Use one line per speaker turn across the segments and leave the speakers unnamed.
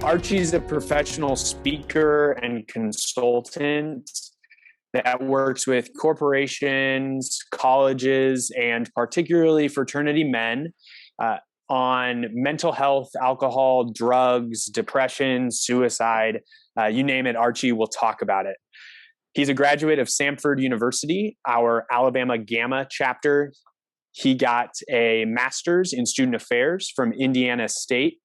Archie's a professional speaker and consultant that works with corporations, colleges, and particularly fraternity men uh, on mental health, alcohol, drugs, depression, suicide. You name it, Archie will talk about it. He's a graduate of Samford University, our Alabama Gamma chapter. He got a master's in student affairs from Indiana State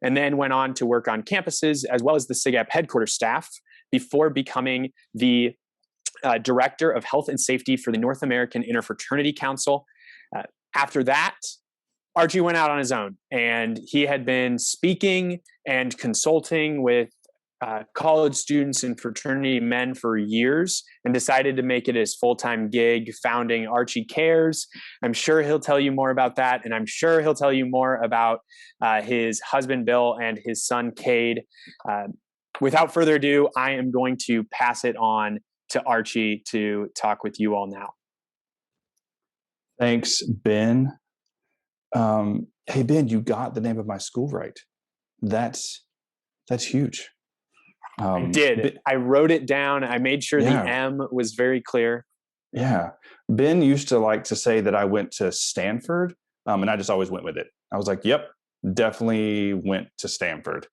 and then went on to work on campuses as well as the SIGAP headquarters staff before becoming the director of health and safety for the North American Interfraternity Council. After that, Archie went out on his own, and he had been speaking and consulting with college students and fraternity men for years and decided to make it his full-time gig, founding Archie Cares. I'm sure he'll tell you more about that, and I'm sure he'll tell you more about his husband, Bill, and his son, Cade. Without further ado, I am going to pass it on to Archie to talk with you all now.
Thanks, Ben. Hey, Ben, you got the name of my school right. That's huge.
I did. I wrote it down. I made sure the M was very clear.
Yeah. Ben used to like to say that I went to Stanford, and I just always went with it. I was like, yep, definitely went to Stanford.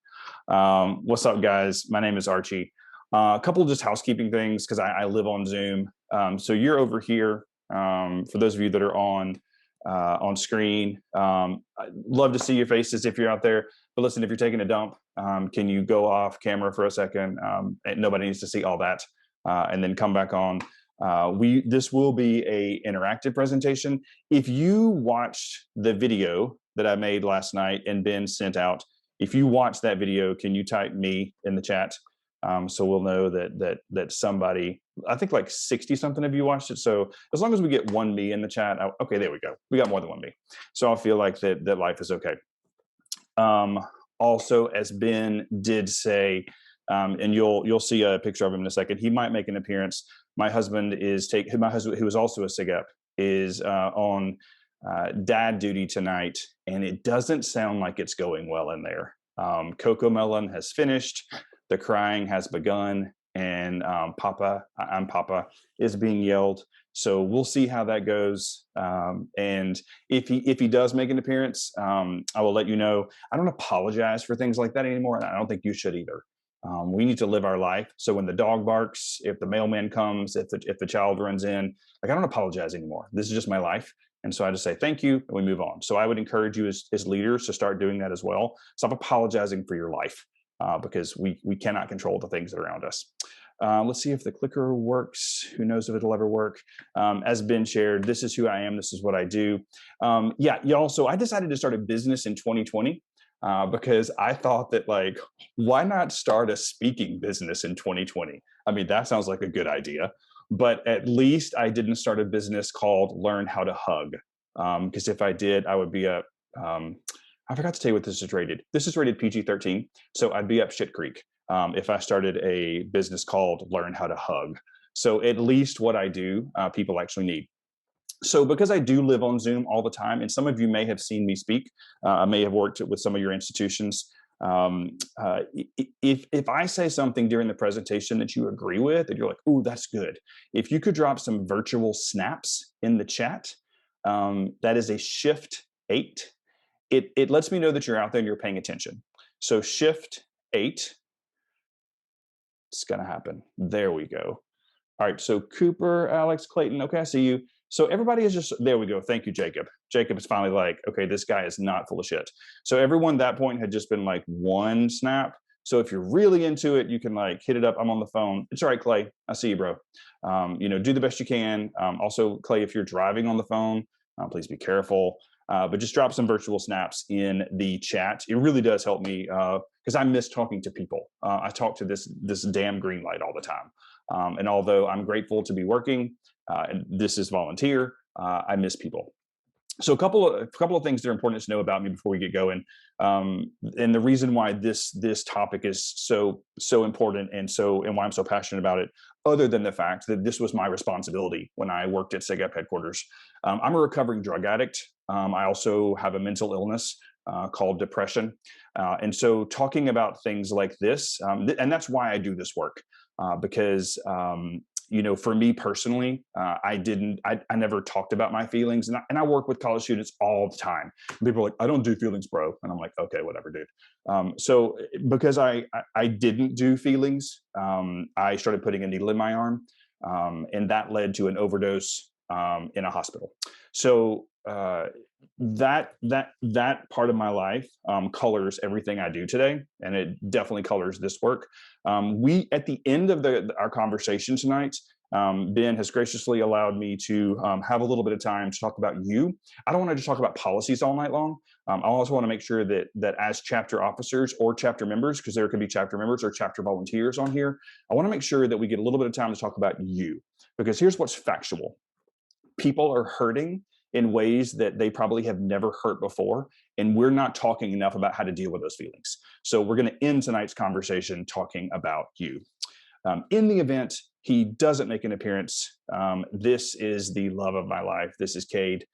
What's up, guys? My name is Archie. A couple of just housekeeping things because I live on Zoom. So you're over here. For those of you that are on screen, I'd love to see your faces if you're out there. But listen, if you're taking a dump, can you go off camera for a second? Nobody needs to see all that, and then come back on. This will be a interactive presentation. If you watched the video that I made last night and Ben sent out, if you watched that video, can you type me in the chat? So we'll know that somebody, I think like 60 something of you watched it. So as long as we get one me in the chat, okay, there we go. We got more than one me. So I feel like that life is okay. Also, as Ben did say, and you'll see a picture of him in a second, he might make an appearance. My husband, who is also a SIGEP, is on dad duty tonight, and it doesn't sound like it's going well in there. Coco Melon has finished. The crying has begun, and Papa is being yelled. So we'll see how that goes. And if he does make an appearance, I will let you know. I don't apologize for things like that anymore, and I don't think you should either. We need to live our life. So when the dog barks, if the mailman comes, if the child runs in, like I don't apologize anymore. This is just my life. And so I just say thank you, and we move on. So I would encourage you as leaders to start doing that as well. Stop apologizing for your life. Because we cannot control the things around us. Let's see if the clicker works. Who knows if it'll ever work? As Ben shared, this is who I am. This is what I do. Y'all, so I decided to start a business in 2020 because I thought that, like, why not start a speaking business in 2020? I mean, that sounds like a good idea. But at least I didn't start a business called Learn How to Hug. Because if I did, I would be I forgot to tell you what this is rated. This is rated PG-13, so I'd be up shit creek if I started a business called Learn How to Hug. So at least what I do, people actually need. So because I do live on Zoom all the time, and some of you may have seen me speak, I may have worked with some of your institutions. If I say something during the presentation that you agree with, that you're like, ooh, that's good. If you could drop some virtual snaps in the chat, that is a shift 8. It lets me know that you're out there and you're paying attention. So shift 8, it's going to happen. There we go. All right. So Cooper, Alex, Clayton. Okay. I see you. So everybody is just, there we go. Thank you, Jacob. Jacob is finally like, okay, this guy is not full of shit. So everyone at that point had just been like one snap. So if you're really into it, you can like hit it up. I'm on the phone. It's all right, Clay. I see you, bro. Do the best you can. Also, Clay, if you're driving on the phone, please be careful. But just drop some virtual snaps in the chat. It really does help me because I miss talking to people. I talk to this damn green light all the time. And although I'm grateful to be working, and this is volunteer, I miss people. So a couple of things that are important to know about me before we get going, and the reason why this topic is so important and why I'm so passionate about it, other than the fact that this was my responsibility when I worked at SIGEP headquarters. I'm a recovering drug addict. I also have a mental illness called depression. And so talking about things like this, and that's why I do this work, because for me personally, I never talked about my feelings, and I work with college students all the time. People are like, I don't do feelings, bro. And I'm like, okay, whatever, dude. So because I didn't do feelings, I started putting a needle in my arm, and that led to an overdose in a hospital. So that part of my life colors everything I do today, and it definitely colors this work. We at the end of our conversation tonight, Ben has graciously allowed me to have a little bit of time to talk about you. I don't want to just talk about policies all night long. I also want to make sure that as chapter officers or chapter members, because there could be chapter members or chapter volunteers on here, I want to make sure that we get a little bit of time to talk about you, because here's what's factual. People are hurting in ways that they probably have never hurt before, and we're not talking enough about how to deal with those feelings. So we're going to end tonight's conversation talking about you. In the event he doesn't make an appearance, this is the love of my life. This is Cade.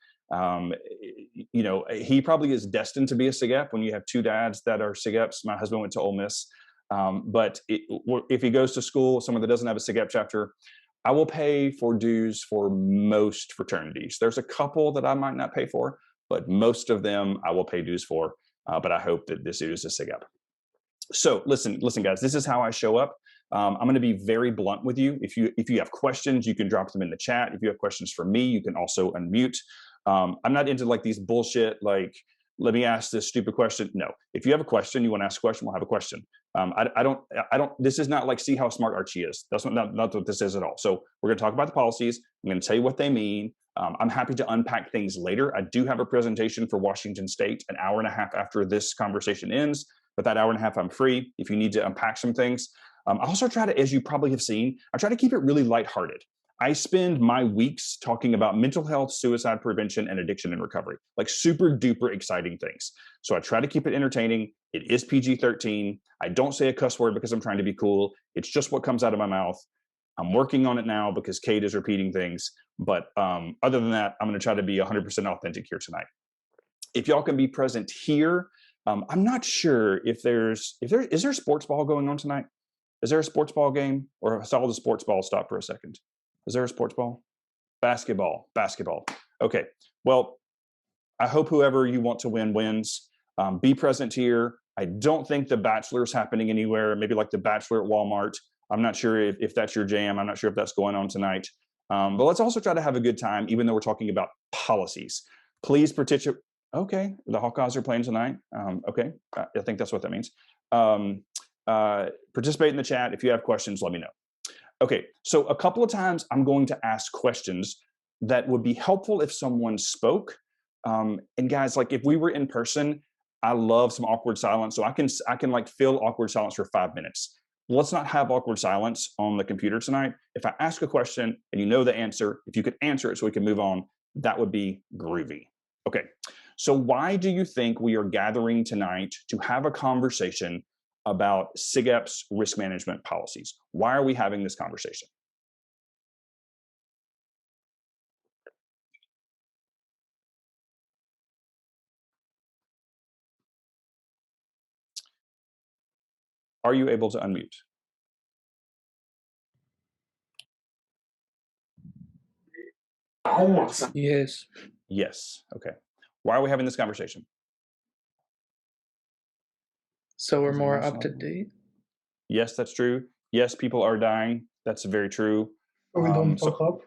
He probably is destined to be a SIGEP when you have two dads that are SIGEPs. My husband went to Ole Miss. But if he goes to school, someone that doesn't have a SIGEP chapter, I will pay for dues for most fraternities. There's a couple that I might not pay for, but most of them I will pay dues for. But I hope that this is a SIGEP. So listen, guys, this is how I show up. I'm going to be very blunt with you. If you have questions, you can drop them in the chat. If you have questions for me, you can also unmute. I'm not into like these bullshit, like, let me ask this stupid question. No, if you have a question, you want to ask a question, we'll have a question. I don't, this is not like, see how smart Archie is. That's not what this is at all. So we're going to talk about the policies. I'm going to tell you what they mean. I'm happy to unpack things later. I do have a presentation for Washington State an hour and a half after this conversation ends, but that hour and a half I'm free if you need to unpack some things. I also try to, as you probably have seen, I try to keep it really lighthearted. I spend my weeks talking about mental health, suicide prevention, and addiction and recovery, like super duper exciting things. So I try to keep it entertaining. It is PG-13. I don't say a cuss word because I'm trying to be cool. It's just what comes out of my mouth. I'm working on it now because Cade is repeating things. But other than that, I'm going to try to be 100% authentic here tonight. If y'all can be present here, I'm not sure is there a sports ball going on tonight? Is there a sports ball game? Or I saw the sports ball stop for a second. Is there a sports ball? Basketball. Okay. Well, I hope whoever you want to win wins. Be present here. I don't think The Bachelor is happening anywhere. Maybe like The Bachelor at Walmart. I'm not sure if that's your jam. I'm not sure if that's going on tonight. But let's also try to have a good time, even though we're talking about policies. Please participate. Okay. The Hawkeyes are playing tonight. Okay. I think that's what that means. Participate in the chat. If you have questions, let me know. Okay, so a couple of times I'm going to ask questions that would be helpful if someone spoke. And guys, like if we were in person, I love some awkward silence. So I can like fill awkward silence for 5 minutes. Let's not have awkward silence on the computer tonight. If I ask a question and you know the answer, if you could answer it so we can move on, that would be groovy. Okay, so why do you think we are gathering tonight to have a conversation about SIGEP's risk management policies? Why are we having this conversation? Are you able to unmute?
Yes.
Yes. Okay. Why are we having this conversation?
So we're more up to date?
Yes, that's true. Yes, people are dying. That's very true.
We don't fuck up.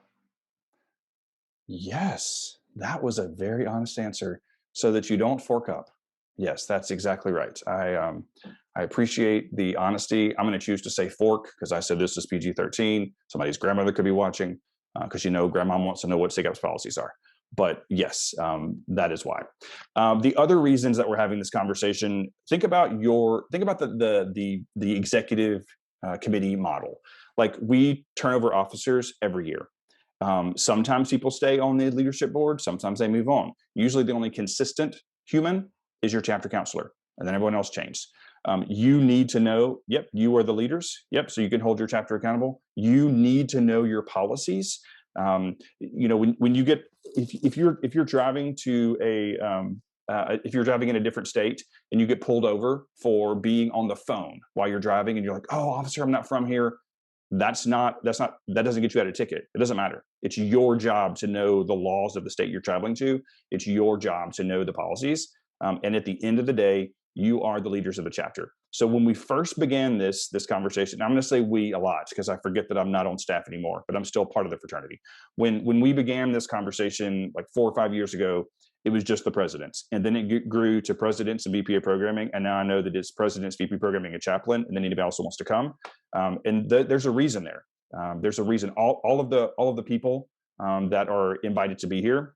Yes, that was a very honest answer. So that you don't fork up. Yes, that's exactly right. I appreciate the honesty. I'm going to choose to say fork because I said this is PG-13. Somebody's grandmother could be watching because grandma wants to know what SIGEP's policies are. But yes, that is why. The other reasons that we're having this conversation, think about the executive committee model. Like we turn over officers every year. Sometimes people stay on the leadership board. Sometimes they move on. Usually the only consistent human is your chapter counselor, and then everyone else changes. You need to know, yep, you are the leaders. Yep, so you can hold your chapter accountable. You need to know your policies. When you get, if you're driving to if you're driving in a different state and you get pulled over for being on the phone while you're driving and you're like, oh, officer, I'm not from here. That doesn't get you out of a ticket. It doesn't matter. It's your job to know the laws of the state you're traveling to. It's your job to know the policies. And at the end of the day, you are the leaders of the chapter. So when we first began this conversation, I'm going to say we a lot because I forget that I'm not on staff anymore, but I'm still part of the fraternity. When we began this conversation like 4 or 5 years ago, it was just the presidents. And then it grew to presidents and VP of programming. And now I know that it's presidents, VP programming, and chaplain. And then anybody else who wants to come. There's a reason there. There's a reason. All of the people that are invited to be here,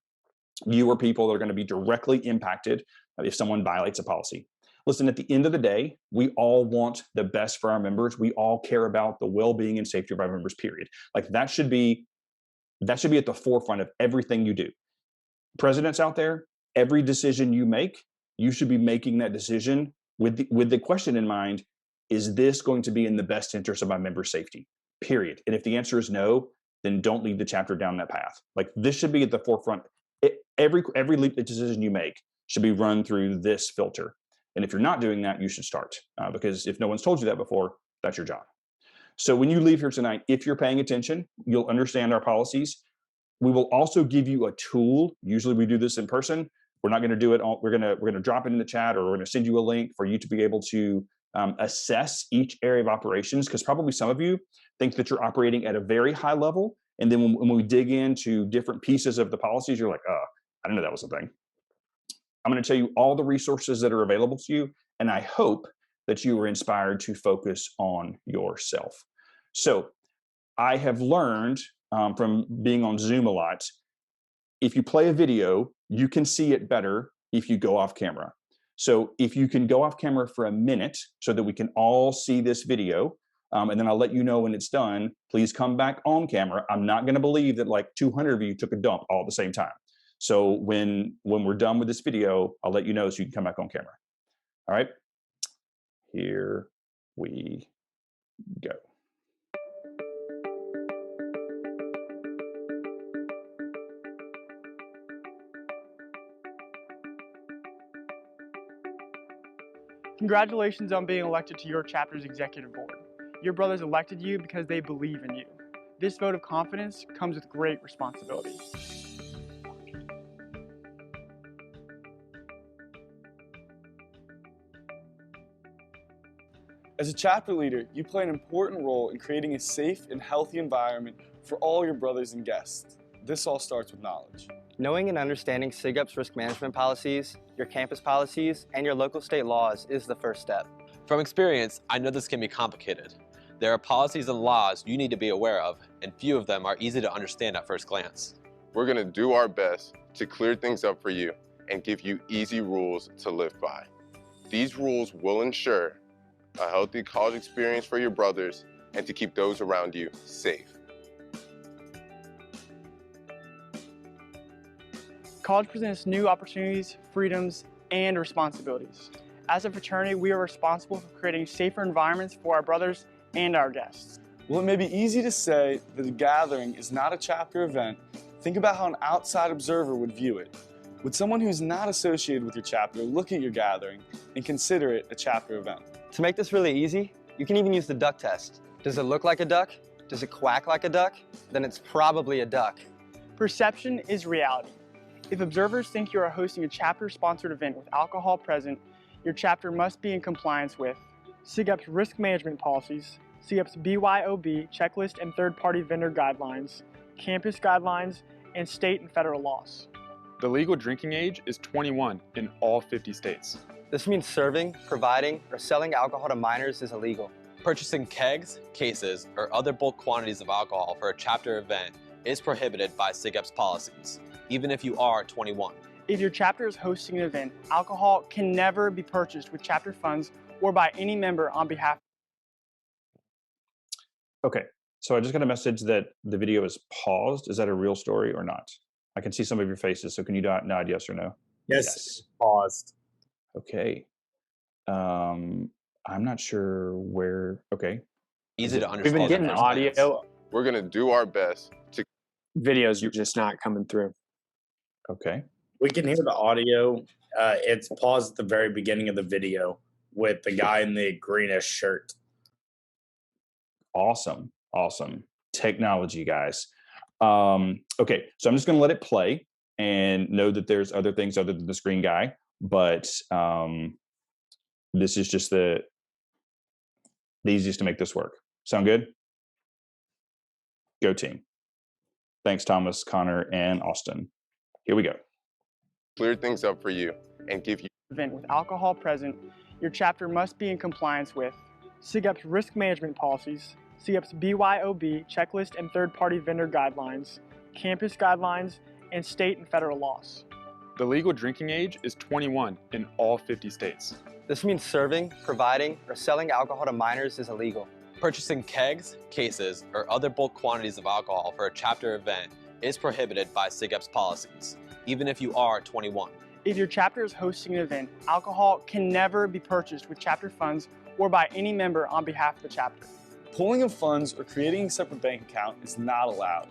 you are people that are going to be directly impacted if someone violates a policy. Listen, at the end of the day, we all want the best for our members. We all care about the well-being and safety of our members, period. Like that should be at the forefront of everything you do. Presidents out there, every decision you make, you should be making that decision with the question in mind, is this going to be in the best interest of my members' safety, period. And if the answer is no, then don't lead the chapter down that path. Like this should be at the forefront. Every decision you make should be run through this filter. And if you're not doing that, you should start because if no one's told you that before, that's your job. So when you leave here tonight, if you're paying attention, you'll understand our policies. We will also give you a tool. Usually we do this in person. We're not going to do it. We're going to drop it in the chat, or we're going to send you a link for you to be able to assess each area of operations, because probably some of you think that you're operating at a very high level. And then when we dig into different pieces of the policies, you're like, oh, I didn't know that was a thing. I'm going to tell you all the resources that are available to you, and I hope that you are inspired to focus on yourself. So I have learned from being on Zoom a lot, if you play a video, you can see it better if you go off camera. So if you can go off camera for a minute so that we can all see this video, and then I'll let you know when it's done, please come back on camera. I'm not going to believe that like 200 of you took a dump all at the same time. So when we're done with this video, I'll let you know so you can come back on camera. All right, here we go.
Congratulations on being elected to your chapter's executive board. Your brothers elected you because they believe in you. This vote of confidence comes with great responsibility.
As a chapter leader, you play an important role in creating a safe and healthy environment for all your brothers and guests. This all starts with knowledge.
Knowing and understanding SIGUP's risk management policies, your campus policies, and your local state laws is the first step.
From experience, I know this can be complicated. There are policies and laws you need to be aware of, and few of them are easy to understand at first glance.
We're going to do our best to clear things up for you and give you easy rules to live by. These rules will ensure a healthy college experience for your brothers and to keep those around you safe.
College presents new opportunities, freedoms, and responsibilities. As a fraternity, we are responsible for creating safer environments for our brothers and our guests.
While it may be easy to say that a gathering is not a chapter event, think about how an outside observer would view it. Would someone who's not associated with your chapter look at your gathering and consider it a chapter event?
To make this really easy, you can even use the duck test. Does it look like a duck? Does it quack like a duck? Then it's probably a duck.
Perception is reality. If observers think you are hosting a chapter-sponsored event with alcohol present, your chapter must be in compliance with SIGUP's risk management policies, SIGUP's BYOB checklist and third-party vendor guidelines, campus guidelines, and state and federal laws.
The legal drinking age is 21 in all 50 states.
This means serving, providing, or selling alcohol to minors is illegal.
Purchasing kegs, cases, or other bulk quantities of alcohol for a chapter event is prohibited by SIGUP's policies, even if you are 21.
If your chapter is hosting an event, alcohol can never be purchased with chapter funds or by any member on behalf.
Okay, so I just got a message that the video is paused. Is that a real story or not? I can see some of your faces, so can you nod yes or no?
Yes. Paused.
Okay. I'm not sure where. Okay.
Easy to understand.
We've been getting audio.
We're going to do our best to.
Videos, you're just not coming through.
Okay.
We can hear the audio. It's paused at the very beginning of the video with the guy in the greenish shirt.
Awesome. Technology, guys. Okay, so I'm just going to let it play and know that there's other things other than the screen guy, but this is just the easiest to make this work. Sound good? Go team. Thanks, Thomas, Connor, and Austin. Here we go.
Clear things up for you and give you
Event with alcohol present, your chapter must be in compliance with SIGEP's risk management policies, SIGEP's BYOB checklist and third-party vendor guidelines, campus guidelines, and state and federal laws.
The legal drinking age is 21 in all 50 states.
This means serving, providing, or selling alcohol to minors is illegal.
Purchasing kegs, cases, or other bulk quantities of alcohol for a chapter event is prohibited by SIGEP's policies, even if you are 21.
If your chapter is hosting an event, alcohol can never be purchased with chapter funds or by any member on behalf of the chapter.
Pulling of funds or creating a separate bank account is not allowed.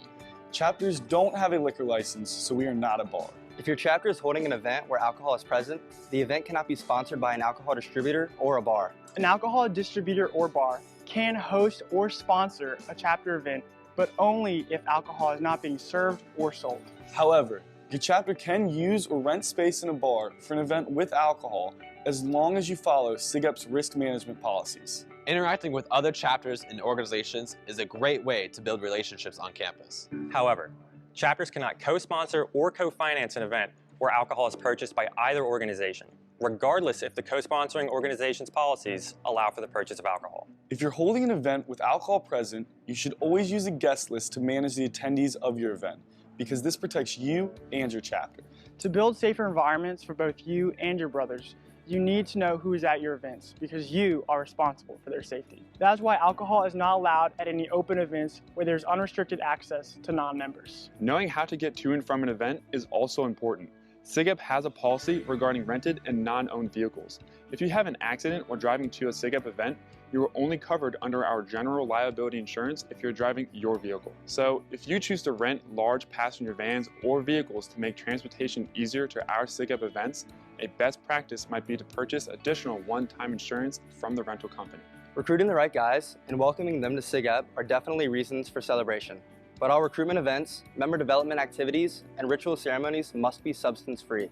Chapters don't have a liquor license, so we are not a bar.
If your chapter is holding an event where alcohol is present, the event cannot be sponsored by an alcohol distributor or a bar.
An alcohol distributor or bar can host or sponsor a chapter event, but only if alcohol is not being served or sold.
However, your chapter can use or rent space in a bar for an event with alcohol as long as you follow SIGEP's risk management policies.
Interacting with other chapters and organizations is a great way to build relationships on campus.
However, chapters cannot co-sponsor or co-finance an event where alcohol is purchased by either organization, regardless if the co-sponsoring organization's policies allow for the purchase of alcohol.
If you're holding an event with alcohol present, you should always use a guest list to manage the attendees of your event, because this protects you and your chapter.
To build safer environments for both you and your brothers, you need to know who is at your events because you are responsible for their safety. That's why alcohol is not allowed at any open events where there's unrestricted access to non-members.
Knowing how to get to and from an event is also important. SIGEP has a policy regarding rented and non-owned vehicles. If you have an accident while driving to a SIGEP event, you are only covered under our general liability insurance if you're driving your vehicle. So if you choose to rent large passenger vans or vehicles to make transportation easier to our SIGEP events, a best practice might be to purchase additional one-time insurance from the rental company.
Recruiting the right guys and welcoming them to SIGEP are definitely reasons for celebration. But all recruitment events, member development activities, and ritual ceremonies must be substance-free.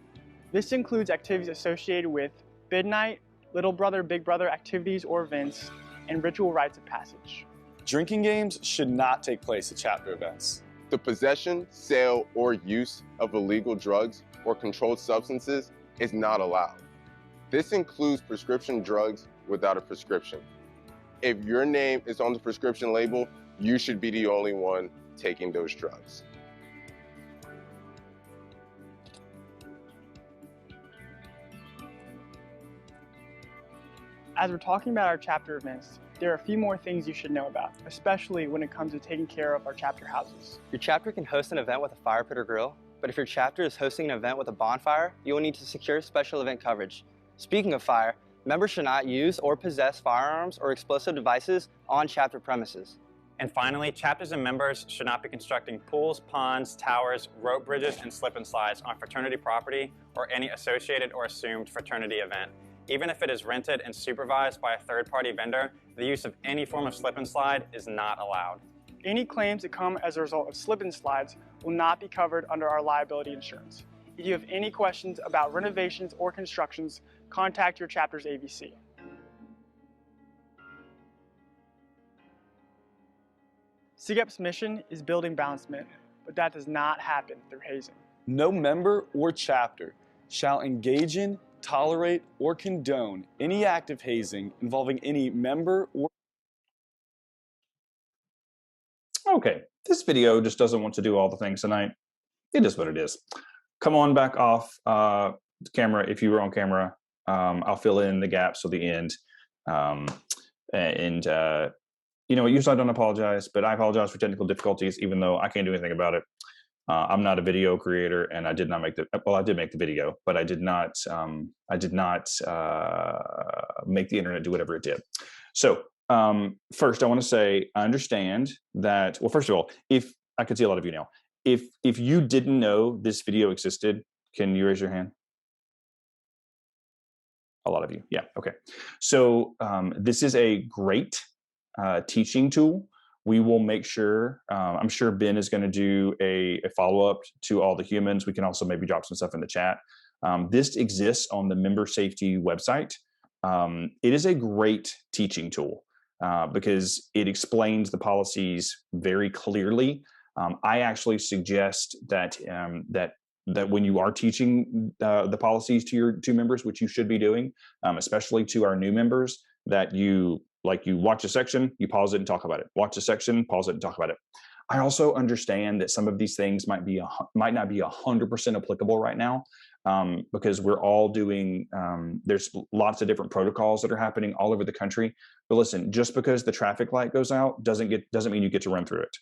This includes activities associated with bid night, little brother, big brother activities or events, and ritual rites of passage.
Drinking games should not take place at chapter events.
the possession, sale, or use of illegal drugs or controlled substances is not allowed. This includes prescription drugs without a prescription. If your name is on the prescription label, you should be the only one taking those drugs.
As we're talking about our chapter events, there are a few more things you should know about, especially when it comes to taking care of our chapter houses.
Your chapter can host an event with a fire pit or grill, but if your chapter is hosting an event with a bonfire, you will need to secure special event coverage. Speaking of fire, members should not use or possess firearms or explosive devices on chapter premises.
And finally, chapters and members should not be constructing pools, ponds, towers, rope bridges, and slip and slides on fraternity property or any associated or assumed fraternity event. Even if it is rented and supervised by a third-party vendor, the use of any form of slip and slide is not allowed.
Any claims that come as a result of slip and slides will not be covered under our liability insurance. If you have any questions about renovations or constructions, contact your chapter's AVC. SIGEP's mission is building balanced men, but that does not happen through hazing.
No member or chapter shall engage in, tolerate, or condone any act of hazing involving any member or...
Okay, this video just doesn't want to do all the things tonight. It is what it is. Come on back off the camera if you were on camera. I'll fill in the gaps till the end. You know, usually I don't apologize, but I apologize for technical difficulties, even though I can't do anything about it. I'm not a video creator, and I did not make the, well, I did make the video, but I did not make the internet do whatever it did. So first I want to say, I understand that, well, first of all, if I could see a lot of you now, if you didn't know this video existed, can you raise your hand? A lot of you. Yeah. Okay. So this is a great teaching tool. We will make sure, I'm sure Ben is going to do a follow-up to all the humans. We can also maybe drop some stuff in the chat. This exists on the member safety website. It is a great teaching tool because it explains the policies very clearly. I actually suggest that that when you are teaching the policies to your members, which you should be doing, especially to our new members, that you watch a section, you pause it and talk about it. Watch a section, pause it and talk about it. I also understand that some of these things might not be 100% applicable right now because we're all doing. There's lots of different protocols that are happening all over the country. But listen, just because the traffic light goes out doesn't mean you get to run through it.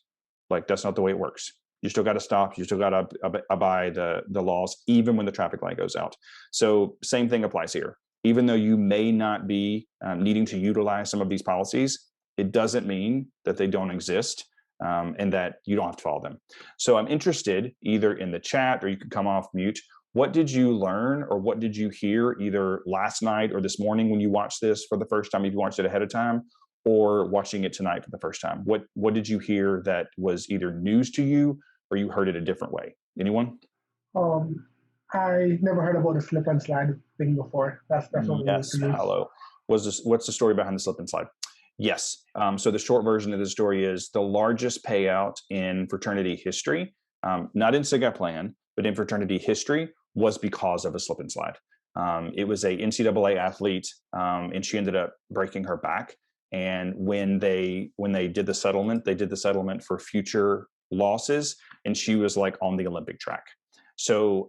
Like, that's not the way it works. You still got to stop. You still got to abide the laws, even when the traffic light goes out. So same thing applies here. Even though you may not be needing to utilize some of these policies, it doesn't mean that they don't exist and that you don't have to follow them. So I'm interested, either in the chat or you can come off mute. What did you learn or what did you hear either last night or this morning when you watched this for the first time, if you watched it ahead of time, or watching it tonight for the first time? What did you hear that was either news to you or you heard it a different way? Anyone?
I never heard about the slip and slide thing before. That's what
yes. Hello. What's the story behind the slip and slide? Yes. So the short version of the story is the largest payout in fraternity history, not in SIGAP plan, but in fraternity history, was because of a slip and slide. It was a NCAA athlete, and she ended up breaking her back. And when they did the settlement for future losses, and she was like on the Olympic track. So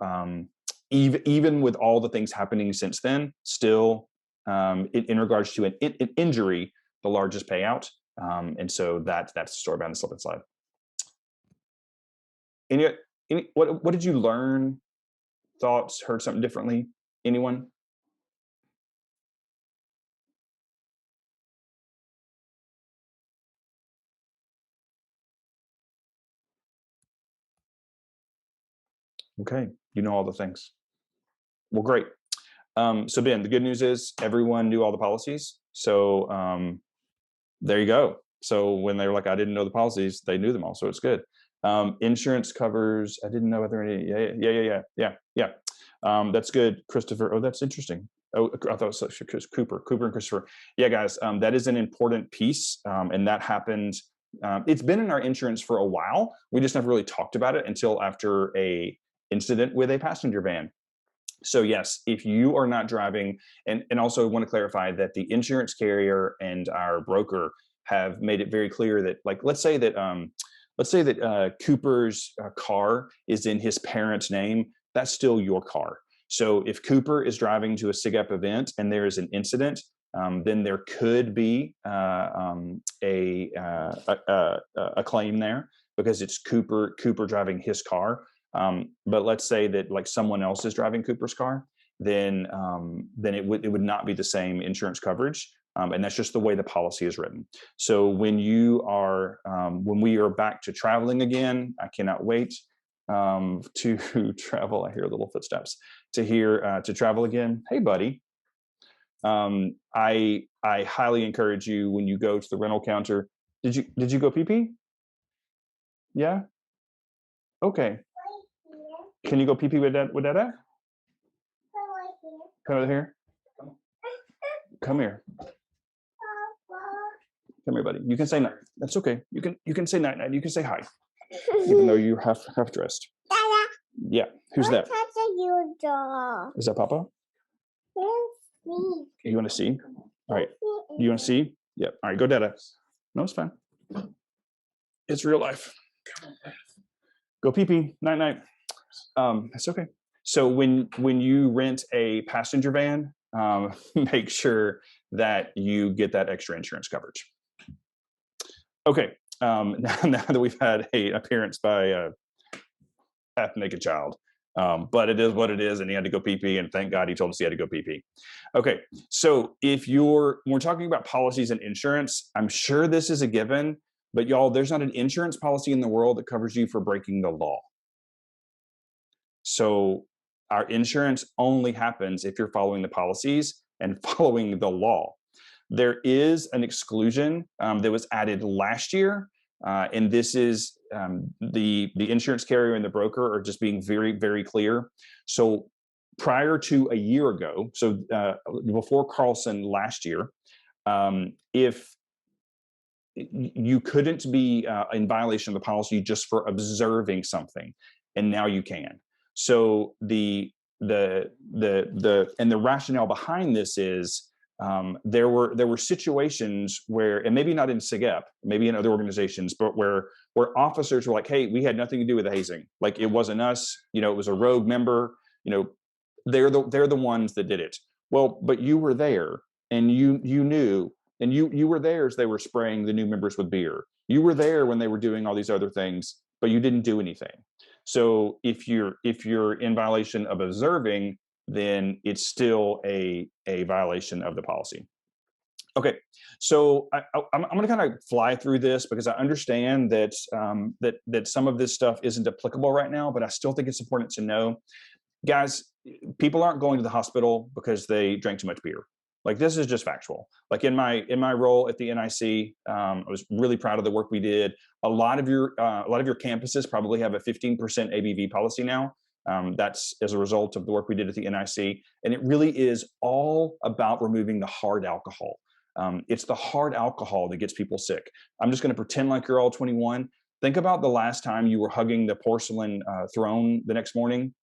even with all the things happening since then, still in regards to an injury, the largest payout. And so that's the story behind the slip and slide. What did you learn? Thoughts? Heard something differently? Anyone? Okay, you know all the things. Well, great. So Ben, the good news is everyone knew all the policies. So there you go. So when they were like, I didn't know the policies, they knew them all. So it's good. Insurance covers, I didn't know whether any, yeah. That's good, Christopher. Oh, that's interesting. Oh, I thought it was Cooper and Christopher. Yeah, guys, that is an important piece. And that happened, it's been in our insurance for a while. We just never really talked about it until after a incident with a passenger van. So yes, if you are not driving, and also want to clarify that the insurance carrier and our broker have made it very clear that, like, let's say that Cooper's car is in his parents' name, that's still your car. So if Cooper is driving to a SIGAP event and there is an incident, then there could be a claim there because it's Cooper driving his car. But let's say that like someone else is driving Cooper's car, then it would not be the same insurance coverage. And that's just the way the policy is written. So when we are back to traveling again, I cannot wait to travel. I hear little footsteps to travel again. Hey, buddy. I highly encourage you, when you go to the rental counter. Did you go pee-pee? Yeah. Okay. Can you go pee-pee with that? Come over here. Come here. Come here, buddy. You can say night. That's okay. You can say night. You can say hi, even though you're half dressed. Yeah. Who's that? Is that Papa? You want to see? All right. You want to see? Yep. All right. Go, Dada. No, it's fine. It's real life. Go pee-pee. Night. That's okay. So when you rent a passenger van, make sure that you get that extra insurance coverage. Okay. Now that we've had an appearance by a half-naked child, but it is what it is, and he had to go pee-pee, and thank God he told us he had to go pee-pee. Okay. So when we're talking about policies and insurance, I'm sure this is a given, but y'all, there's not an insurance policy in the world that covers you for breaking the law. So our insurance only happens if you're following the policies. and following the law. There is an exclusion that was added last year, and this is the insurance carrier and the broker are just being very, very clear. So prior to a year ago, so before Carlson last year, if you couldn't be in violation of the policy just for observing something, and now you can. So the rationale behind this is there were situations where, and maybe not in SIGEP, maybe in other organizations, but where officers were like, "Hey, we had nothing to do with the hazing. Like, it wasn't us. You know, it was a rogue member. You know, they're the ones that did it." Well, but you were there, and you knew, and you were there as they were spraying the new members with beer. You were there when they were doing all these other things, but you didn't do anything. So if you're in violation of observing, then it's still a violation of the policy. Okay, so I'm going to kind of fly through this because I understand that that some of this stuff isn't applicable right now, but I still think it's important to know, guys. People aren't going to the hospital because they drank too much beer. Like, this is just factual. Like, in my role at the NIC, I was really proud of the work we did. A lot of your campuses probably have a 15% ABV policy now. That's as a result of the work we did at the NIC, and it really is all about removing the hard alcohol. It's the hard alcohol that gets people sick. I'm just going to pretend like you're all 21. Think about the last time you were hugging the porcelain throne the next morning.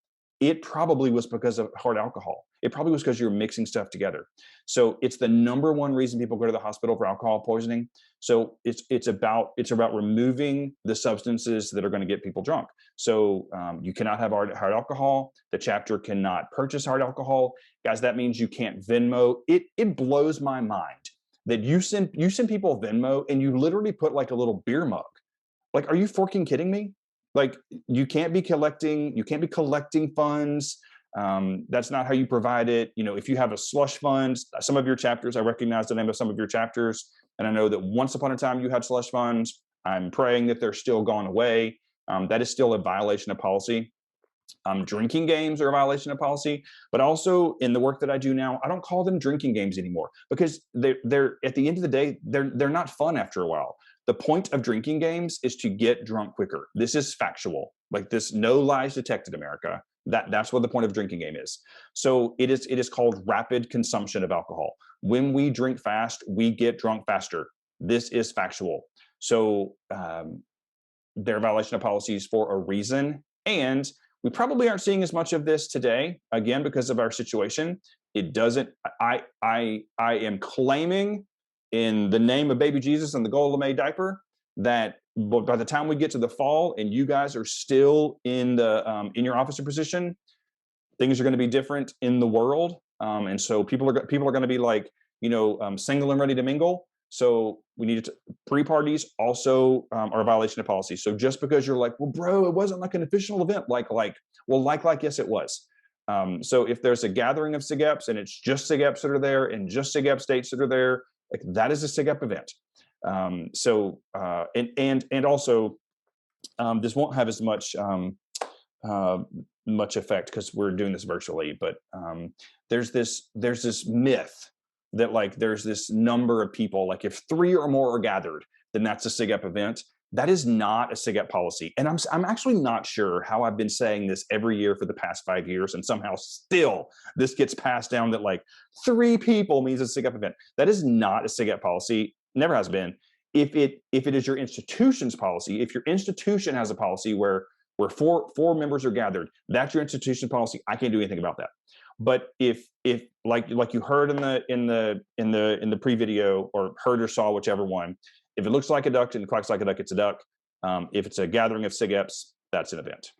It probably was because of hard alcohol. It probably was because you're mixing stuff together. So it's the number one reason people go to the hospital for alcohol poisoning. So it's about removing the substances that are going to get people drunk. So you cannot have hard alcohol. The chapter cannot purchase hard alcohol. Guys, that means you can't Venmo. It blows my mind that you send people Venmo and you literally put like a little beer mug. Like, are you fucking kidding me? Like, you can't be collecting funds. That's not how you provide it. You know, if you have a slush fund, some of your chapters, I recognize the name of some of your chapters, and I know that once upon a time you had slush funds. I'm praying that they're still gone away. That is still a violation of policy. Drinking games are a violation of policy, but also in the work that I do now, I don't call them drinking games anymore because they're at the end of the day, they're not fun after a while. The point of drinking games is to get drunk quicker. This is factual. Like, this, no lies detected, America. That's what the point of drinking game is. So it is called rapid consumption of alcohol. When we drink fast, we get drunk faster. This is factual. So they're a violation of policies for a reason. And we probably aren't seeing as much of this today, again, because of our situation. It doesn't, I am claiming in the name of baby Jesus and the Golda Meir diaper that by the time we get to the fall and you guys are still in in your officer position, things are going to be different in the world, and so people are going to be like, single and ready to mingle. So we need to, pre-parties also are a violation of policy. So just because you're like, well, bro, it wasn't like an official event, yes, it was. So if there's a gathering of SIGEPs and it's just SIGEPs that are there and just SIGEP states that are there, like, that is a SIGEP event. And also, this won't have as much effect because we're doing this virtually. But there's this myth that, like, there's this number of people, like, if 3 or more are gathered, then that's a SIGEP event. That is not a SIGEP policy. And I'm actually not sure how I've been saying this every year for the past 5 years, and somehow still this gets passed down that, like, 3 people means a SIGEP event. That is not a SIGEP policy. Never has been. If it is your institution's policy, if your institution has a policy where 4 members are gathered, that's your institution policy. I can't do anything about that. But if like you heard in the pre-video, or heard or saw, whichever one, if it looks like a duck and it quacks like a duck, it's a duck. If it's a gathering of SIGEPs, that's an event.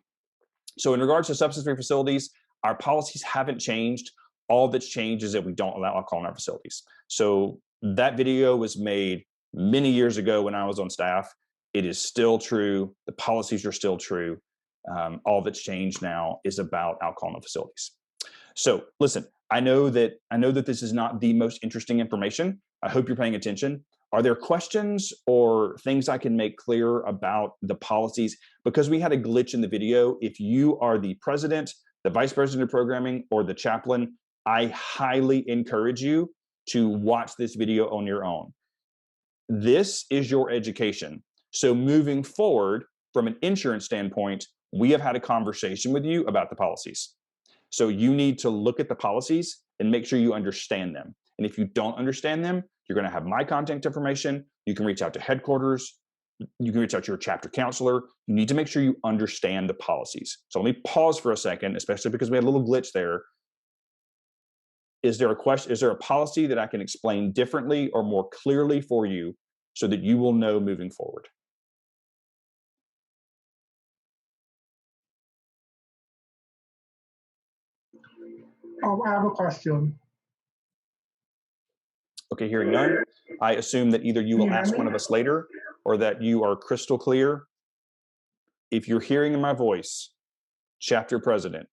So in regards to substance-free facilities, our policies haven't changed. All that's changed is that we don't allow alcohol in our facilities. So that video was made many years ago when I was on staff. It is still true. The policies are still true. All that's changed now is about alcohol in the facilities. So listen, I know that this is not the most interesting information. I hope you're paying attention. Are there questions or things I can make clear about the policies? Because we had a glitch in the video. If you are the president, the vice president of programming, or the chaplain, I highly encourage you to watch this video on your own. This is your education. So moving forward, from an insurance standpoint, we have had a conversation with you about the policies. So you need to look at the policies and make sure you understand them. And if you don't understand them, you're going to have my contact information. You can reach out to headquarters. You can reach out to your chapter counselor. You need to make sure you understand the policies. So let me pause for a second, especially because we had a little glitch there. Is there a question? Is there a policy that I can explain differently or more clearly for you so that you will know moving forward?
I have a question.
Okay, hearing none, I assume that either you will ask one of us later or that you are crystal clear. If you're hearing in my voice, chapter president,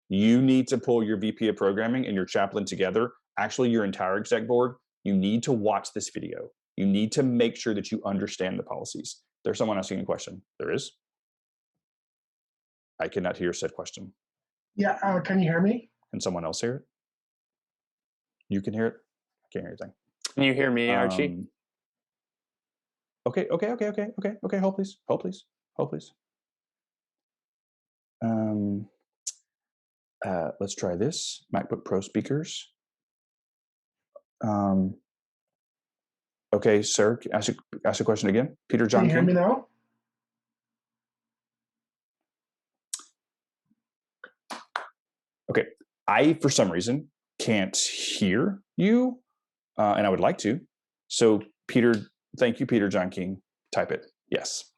you need to pull your VP of programming and your chaplain together, actually your entire exec board. You need to watch this video. You need to make sure that you understand the policies. There's someone asking a question. There is? I cannot hear said question.
Yeah, can you hear me?
Can someone else hear it? You can hear it? I can't hear anything.
Can you hear me, Archie?
Okay. Hold please. Let's try this. MacBook Pro speakers. Okay, sir, ask a question again. Peter John
Can you hear
King.
me now?
Okay, I, for some reason, can't hear you, and I would like to. So, Peter, thank you, Peter John King. Type it. Yes.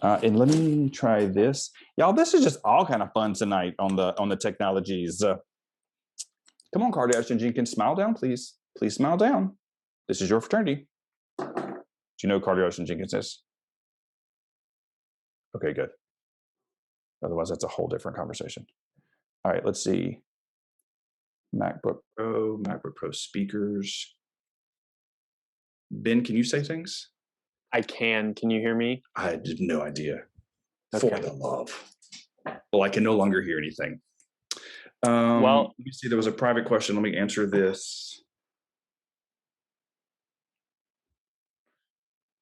And let me try this. Y'all, this is just all kind of fun tonight on the technologies. Come on, Kardashian Jenkins, smile down, please. Please smile down. This is your fraternity. Do you know who Kardashian Jenkins is? Okay, good. Otherwise, that's a whole different conversation. All right, let's see. MacBook Pro speakers. Ben, can you say things?
I can. Can you hear me?
I had no idea.
Okay.
For the love. Well, I can no longer hear anything.
Well,
let me see. There was a private question. Let me answer this.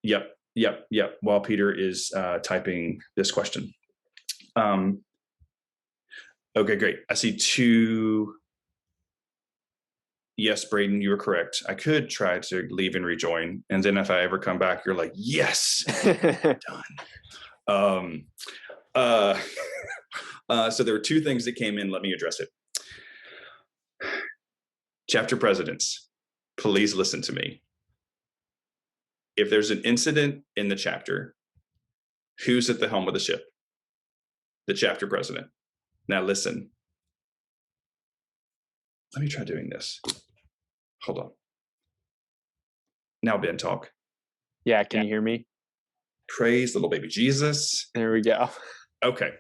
Yep. While Peter is typing this question. Okay, great. I see two. Yes, Braden, you were correct. I could try to leave and rejoin. And then if I ever come back, you're like, yes, done. So there were two things that came in. Let me address it. Chapter presidents, please listen to me. If there's an incident in the chapter, who's at the helm of the ship? The chapter president. Now listen. Let me try doing this. Hold on. Now, Ben, talk.
Yeah, can you hear me?
Praise the little baby Jesus.
There we go.
Okay.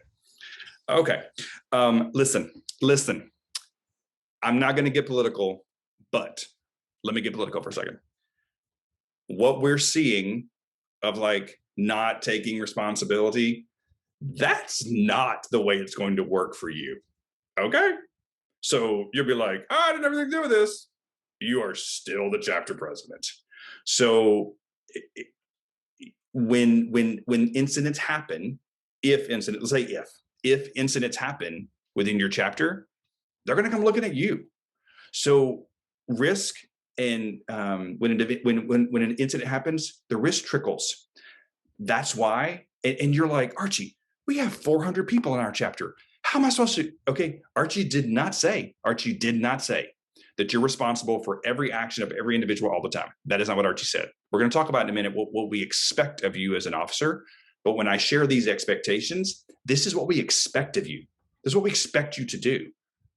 Listen. I'm not going to get political, but let me get political for a second. What we're seeing of like not taking responsibility, that's not the way it's going to work for you. Okay? So you'll be like, I didn't have anything to do with this. You are still the chapter president. So when incidents happen, if incidents happen within your chapter, they're going to come looking at you. So risk and when an incident happens, the risk trickles. That's why. And you're like, Archie, we have 400 people in our chapter. How am I supposed to? Okay, Archie did not say that you're responsible for every action of every individual all the time. That is not what Archie said. We're going to talk about in a minute what we expect of you as an officer. But when I share these expectations, this is what we expect of you. This is what we expect you to do.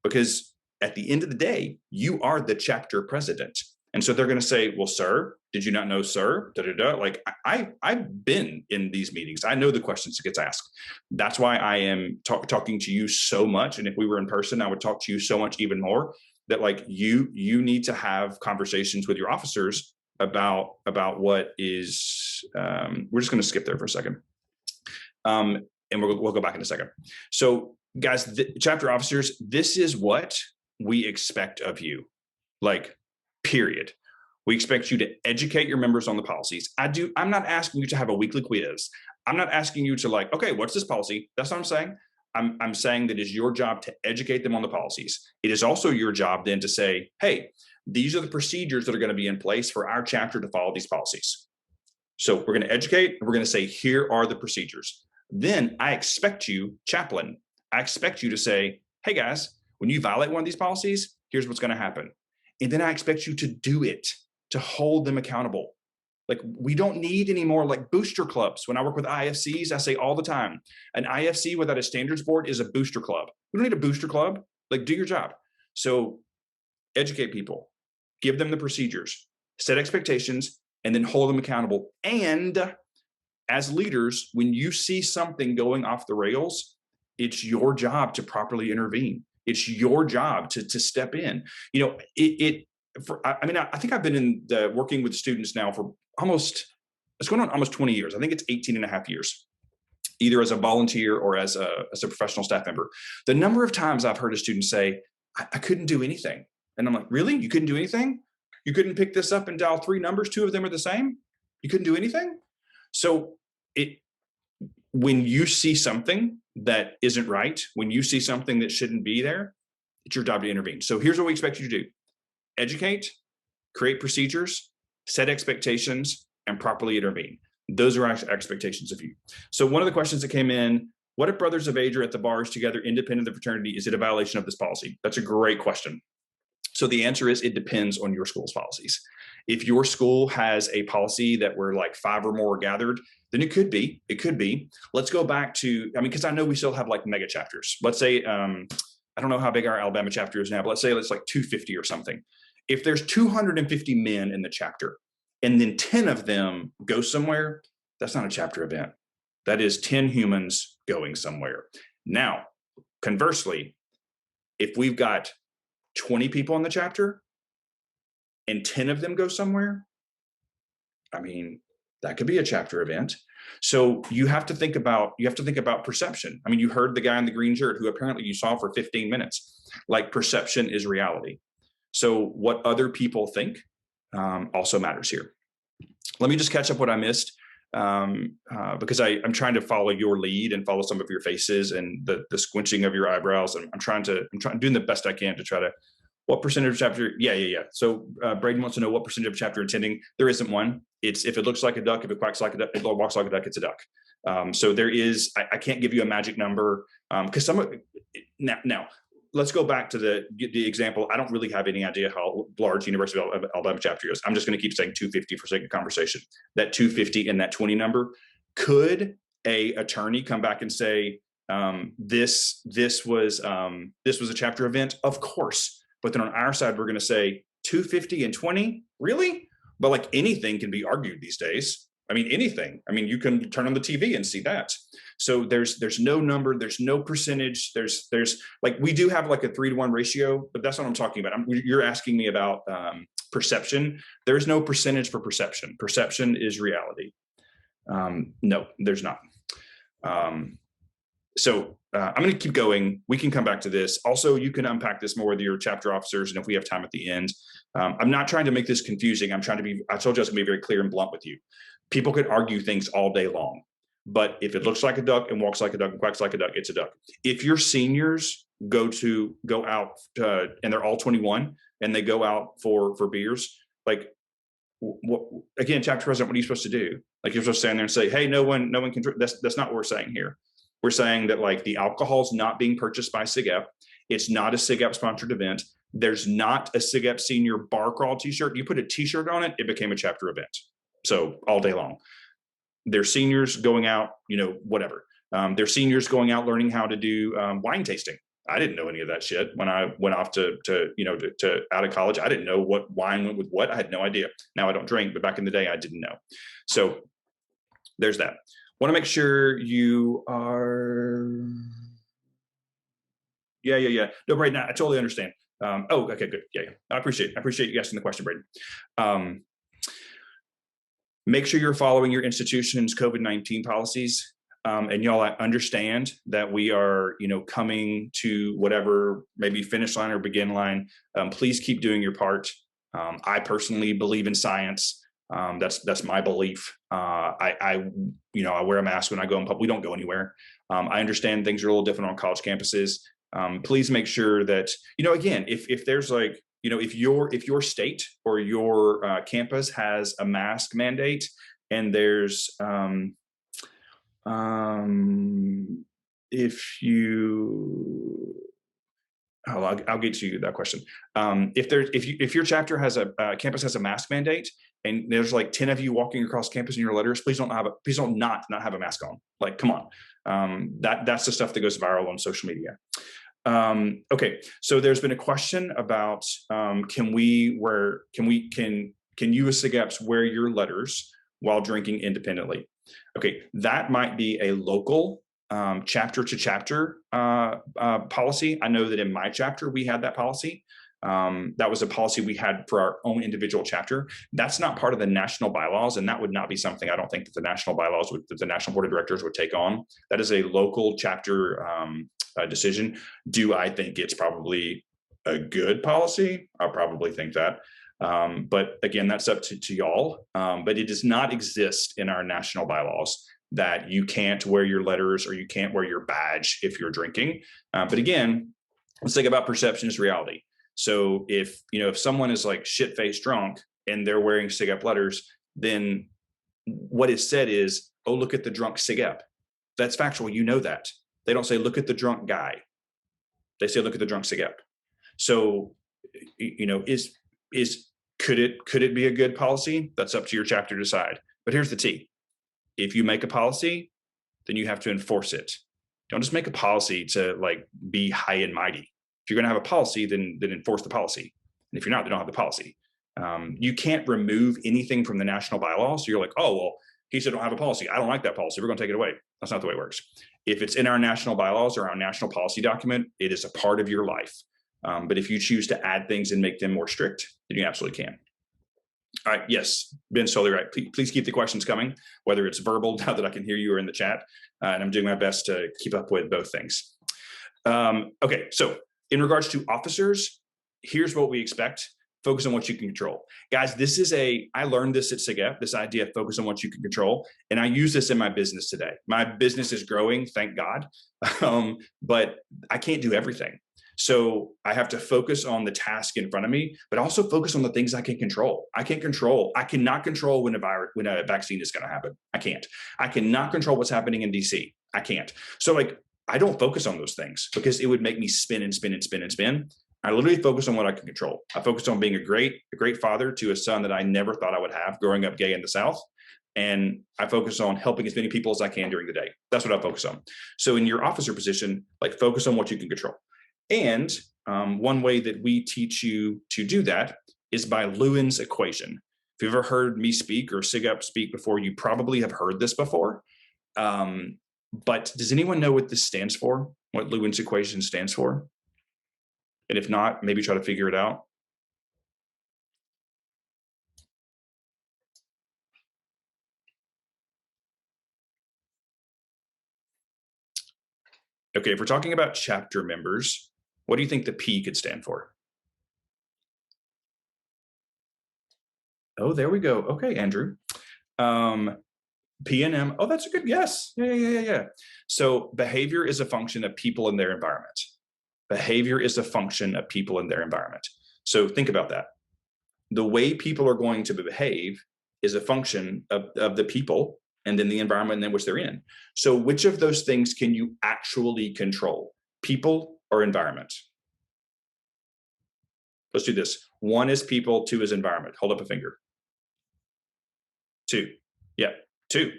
Because at the end of the day, you are the chapter president. And so they're going to say, well, sir, did you not know, sir? Like I've been in these meetings. I know the questions that gets asked. That's why I am talking to you so much. And if we were in person, I would talk to you so much even more. That like you need to have conversations with your officers about what is. We're just going to skip there for a second, and we'll go back in a second. So, guys, chapter officers, this is what we expect of you, like, period. We expect you to educate your members on the policies. I'm not asking you to have a weekly quiz. I'm not asking you to like, okay, what's this policy? That's what I'm saying. I'm saying that it's your job to educate them on the policies. It is also your job then to say, hey, these are the procedures that are going to be in place for our chapter to follow these policies. So we're going to educate, and we're going to say, here are the procedures. Then I expect you, chaplain, I expect you to say, hey guys, when you violate one of these policies, here's what's going to happen. And then I expect you to do it, to hold them accountable. Like, we don't need any more like booster clubs. When I work with IFCs, I say all the time, an IFC without a standards board is a booster club. We don't need a booster club. Like, do your job. So educate people, give them the procedures, set expectations, and then hold them accountable. And as leaders, when you see something going off the rails, it's your job to properly intervene. It's your job to step in. You know, I think I've been in working with students now for it's going on almost 20 years. I think it's 18 and a half years, either as a volunteer or as a professional staff member. The number of times I've heard a student say, I couldn't do anything. And I'm like, really? You couldn't do anything? You couldn't pick this up and dial 3 numbers, 2 of them are the same? You couldn't do anything? So when you see something that isn't right, when you see something that shouldn't be there, it's your job to intervene. So here's what we expect you to do. Educate, create procedures, set expectations, and properly intervene. Those are our expectations of you. So one of the questions that came in, what if brothers of age are at the bars together independent of the fraternity? Is it a violation of this policy? That's a great question. So the answer is, it depends on your school's policies. If your school has a policy that where like 5 or more are gathered, then it could be. Let's go back to, because I know we still have like mega chapters. Let's say, I don't know how big our Alabama chapter is now, but let's say it's like 250 or something. If there's 250 men in the chapter and then 10 of them go somewhere, that's not a chapter event. That is 10 humans going somewhere. Now, conversely, if we've got 20 people in the chapter and 10 of them go somewhere, that could be a chapter event. So you have to think about perception. You heard the guy in the green shirt who apparently you saw for 15 minutes. Like, perception is reality. So what other people think also matters here. Let me just catch up what I missed, because I'm trying to follow your lead and follow some of your faces and the squinching of your eyebrows. And I'm doing the best I can to try to. What percentage of chapter? Yeah. So Braden wants to know what percentage of chapter attending. There isn't one. It's if it looks like a duck, if it quacks like a duck, if it walks like a duck, it's a duck. So there is. I can't give you a magic number because now. Let's go back to the example. I don't really have any idea how large University of Alabama chapter is. I'm just going to keep saying 250 for sake of conversation. That 250 and that 20 number. Could a attorney come back and say this was a chapter event? Of course. But then on our side, we're going to say 250 and 20, really? But like, anything can be argued these days. Anything. You can turn on the TV and see that. So there's no number, there's no percentage. There's like, we do have like a 3-to-1 ratio, but that's what I'm talking about. You're asking me about perception. There's no percentage for perception. Perception is reality. No, there's not. So I'm going to keep going. We can come back to this. Also, you can unpack this more with your chapter officers, and if we have time at the end. I'm not trying to make this confusing. I told you I was going to be very clear and blunt with you. People could argue things all day long, but if it looks like a duck and walks like a duck and quacks like a duck, it's a duck. If your seniors go out and they're all 21 and they go out for beers, like, again, chapter president, what are you supposed to do? Like, you're supposed to stand there and say, hey, no one can. That's not what we're saying here. We're saying that like the alcohol's not being purchased by SIGEP. It's not a SIGEP sponsored event. There's not a SIGEP senior bar crawl t-shirt. You put a t-shirt on it, it became a chapter event. So all day long. There's seniors going out, whatever. There's seniors going out learning how to do wine tasting. I didn't know any of that shit when I went off to out of college. I didn't know what wine went with what. I had no idea. Now I don't drink, but back in the day I didn't know. So there's that. Want to make sure you are. Yeah. No, Braden, I totally understand. Okay, good. Yeah. I appreciate you asking the question, Braden. Make sure you're following your institution's COVID-19 policies. and y'all, I understand that we are, coming to whatever maybe finish line or begin line. Please keep doing your part. I personally believe in science. That's my belief. I wear a mask when I go in public. We don't go anywhere. I understand things are a little different on college campuses. Please make sure that, again, if there's like, if your state or your campus has a mask mandate and there's, I'll get to that question. If your chapter has campus has a mask mandate and there's like 10 of you walking across campus in your letters, please don't not have a mask on. Like, come on. That's the stuff that goes viral on social media. Okay, so there's been a question about can you as SIGEPs wear your letters while drinking independently? Okay, that might be a local chapter to chapter policy. I know that in my chapter we had that policy. That was a policy we had for our own individual chapter. That's not part of the national bylaws, and that would not be something I don't think that the national bylaws that the National Board of Directors would take on. That is a local chapter decision. Do I think it's probably a good policy? I'll probably think that. But again, that's up to y'all. But it does not exist in our national bylaws that you can't wear your letters or you can't wear your badge if you're drinking. But again, let's think about perception as reality. So if someone is like shit-faced drunk and they're wearing SIGEP letters, then what is said is, oh, look at the drunk SIGEP. That's factual. You know that. They don't say, look at the drunk guy. They say, look at the drunk SIGEP. So, could it be a good policy? That's up to your chapter to decide. But here's the T. If you make a policy, then you have to enforce it. Don't just make a policy to like be high and mighty. If you're going to have a policy, then enforce the policy. And if you're not, then don't have the policy. You can't remove anything from the national bylaws. So you're like, oh, well, he said don't have a policy. I don't like that policy. We're going to take it away. That's not the way it works. If it's in our national bylaws or our national policy document, it is a part of your life. But if you choose to add things and make them more strict, then you absolutely can. All right. Yes, Ben's totally right. Please keep the questions coming, whether it's verbal, now that I can hear you, or in the chat. And I'm doing my best to keep up with both things. Okay. So in regards to officers, here's what we expect. Focus on what you can control. Guys, I learned this at SIGEP, this idea of focus on what you can control. And I use this in my business today. My business is growing, thank God. But I can't do everything. So I have to focus on the task in front of me, but also focus on the things I can control. I cannot control when a vaccine is going to happen. I can't. I cannot control what's happening in DC. I can't. So I don't focus on those things because it would make me spin and spin and spin and spin. I literally focus on what I can control. I focus on being a great father to a son that I never thought I would have growing up gay in the South. And I focus on helping as many people as I can during the day. That's what I focus on. So in your officer position, focus on what you can control. And one way that we teach you to do that is by Lewin's equation. If you've ever heard me speak or SIGEP speak before, you probably have heard this before. But does anyone know what this stands for? What Lewin's equation stands for? And if not, maybe try to figure it out. Okay, if we're talking about chapter members, what do you think the P could stand for? Oh, there we go. Okay, Andrew. P and M. Oh, that's a good guess. Yeah. So behavior is a function of people and their environment. Behavior is a function of people and their environment. So think about that. The way people are going to behave is a function of the people and then the environment in which they're in. So which of those things can you actually control? People or environment? Let's do this. 1 is people, 2 is environment. Hold up a finger. 2. Yeah, 2.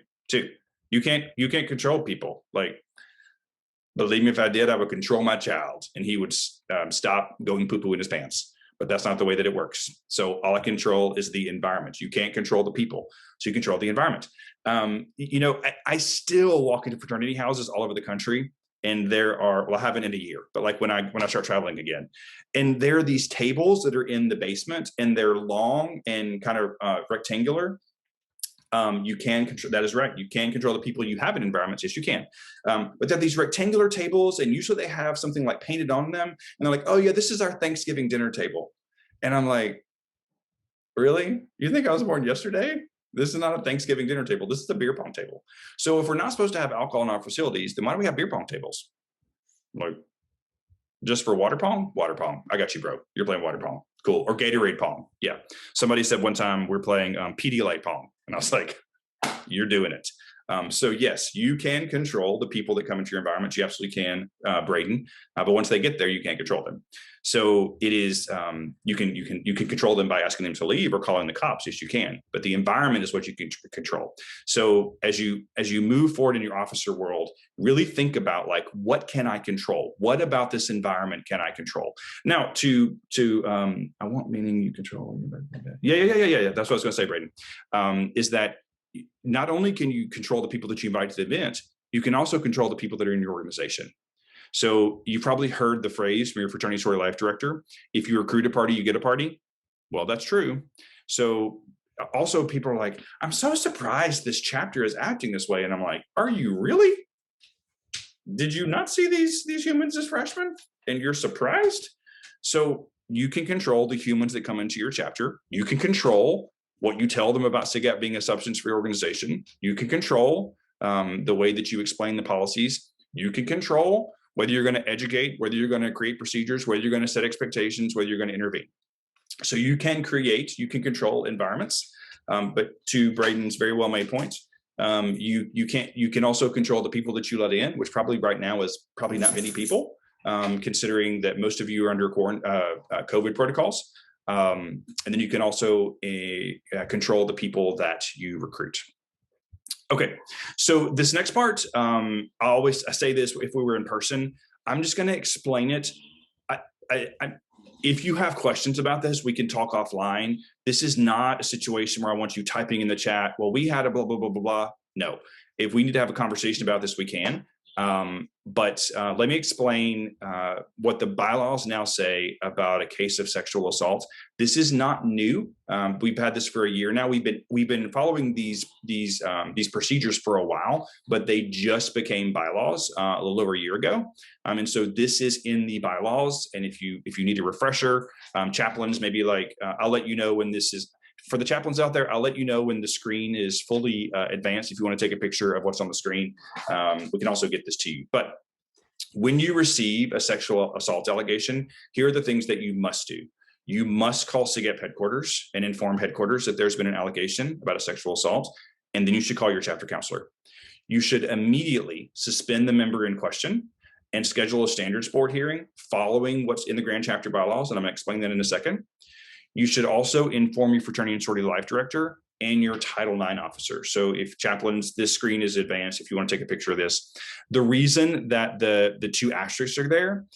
You can't control people. Believe me, if I did, I would control my child and he would stop going poo-poo in his pants. But that's not the way that it works. So all I control is the environment. You can't control the people, so you control the environment. I still walk into fraternity houses all over the country, and I haven't in a year, but when I start traveling again, and there are these tables that are in the basement, and they're long and kind of rectangular. You can control, that is right. You can control the people you have in environments. Yes, you can. But they're these rectangular tables, and usually they have something like painted on them. And they're like, oh yeah, this is our Thanksgiving dinner table. And I'm like, really? You think I was born yesterday? This is not a Thanksgiving dinner table. This is a beer pong table. So if we're not supposed to have alcohol in our facilities, then why do we have beer pong tables? Like, just for water pong? Water pong. I got you, bro. You're playing water pong. Cool. Or Gatorade pong. Yeah. Somebody said one time we're playing Pedialyte pong. And I was like, you're doing it. So yes, you can control the people that come into your environment. You absolutely can, Braden. But once they get there, you can't control them. So it is you can control them by asking them to leave or calling the cops. Yes, you can. But the environment is what you can control. So as you move forward in your officer world, really think about, like, what can I control? What about this environment can I control? Now, I want meaning you control. Yeah. That's what I was going to say, Braden. Is that not only can you control the people that you invite to the event, you can also control the people that are in your organization. So you've probably heard the phrase from your fraternity sorority life director, if you recruit a party, you get a party. Well, that's true. So also people are like, I'm so surprised this chapter is acting this way. And I'm like, are you really? Did you not see these humans as freshmen and you're surprised? So you can control the humans that come into your chapter. You can control what you tell them about SIGEP being a substance-free organization. You can control the way that you explain the policies. You can control whether you're going to educate, whether you're going to create procedures, whether you're going to set expectations, whether you're going to intervene. So you can control environments. But to Braden's very well made point, you can also control the people that you let in, which probably right now is probably not many people, considering that most of you are under COVID protocols. And then you can also control the people that you recruit. Okay, so this next part, I say this if we were in person. I'm just going to explain it. If you have questions about this, we can talk offline. This is not a situation where I want you typing in the chat, well, we had a blah, blah, blah, blah, blah. No, if we need to have a conversation about this, we can. But let me explain what the bylaws now say about a case of sexual assault. This is not new. We've had this for a year now. We've been following these procedures for a while, but they just became bylaws a little over a year ago. And so this is in the bylaws. And if you need a refresher, chaplains maybe like I'll let you know when this is. For the chaplains out there, I'll let you know when the screen is fully advanced. If you want to take a picture of what's on the screen, we can also get this to you. But when you receive a sexual assault allegation, here are the things that you must do. You must call SIGEP headquarters and inform headquarters that there's been an allegation about a sexual assault, and then you should call your chapter counselor. You should immediately suspend the member in question and schedule a standards board hearing following what's in the grand chapter bylaws, and I'm going to explain that in a second. You should also inform your fraternity and sorority life director and your Title IX officer. So if chaplains, this screen is advanced, if you want to take a picture of this. The reason that the two asterisks are there,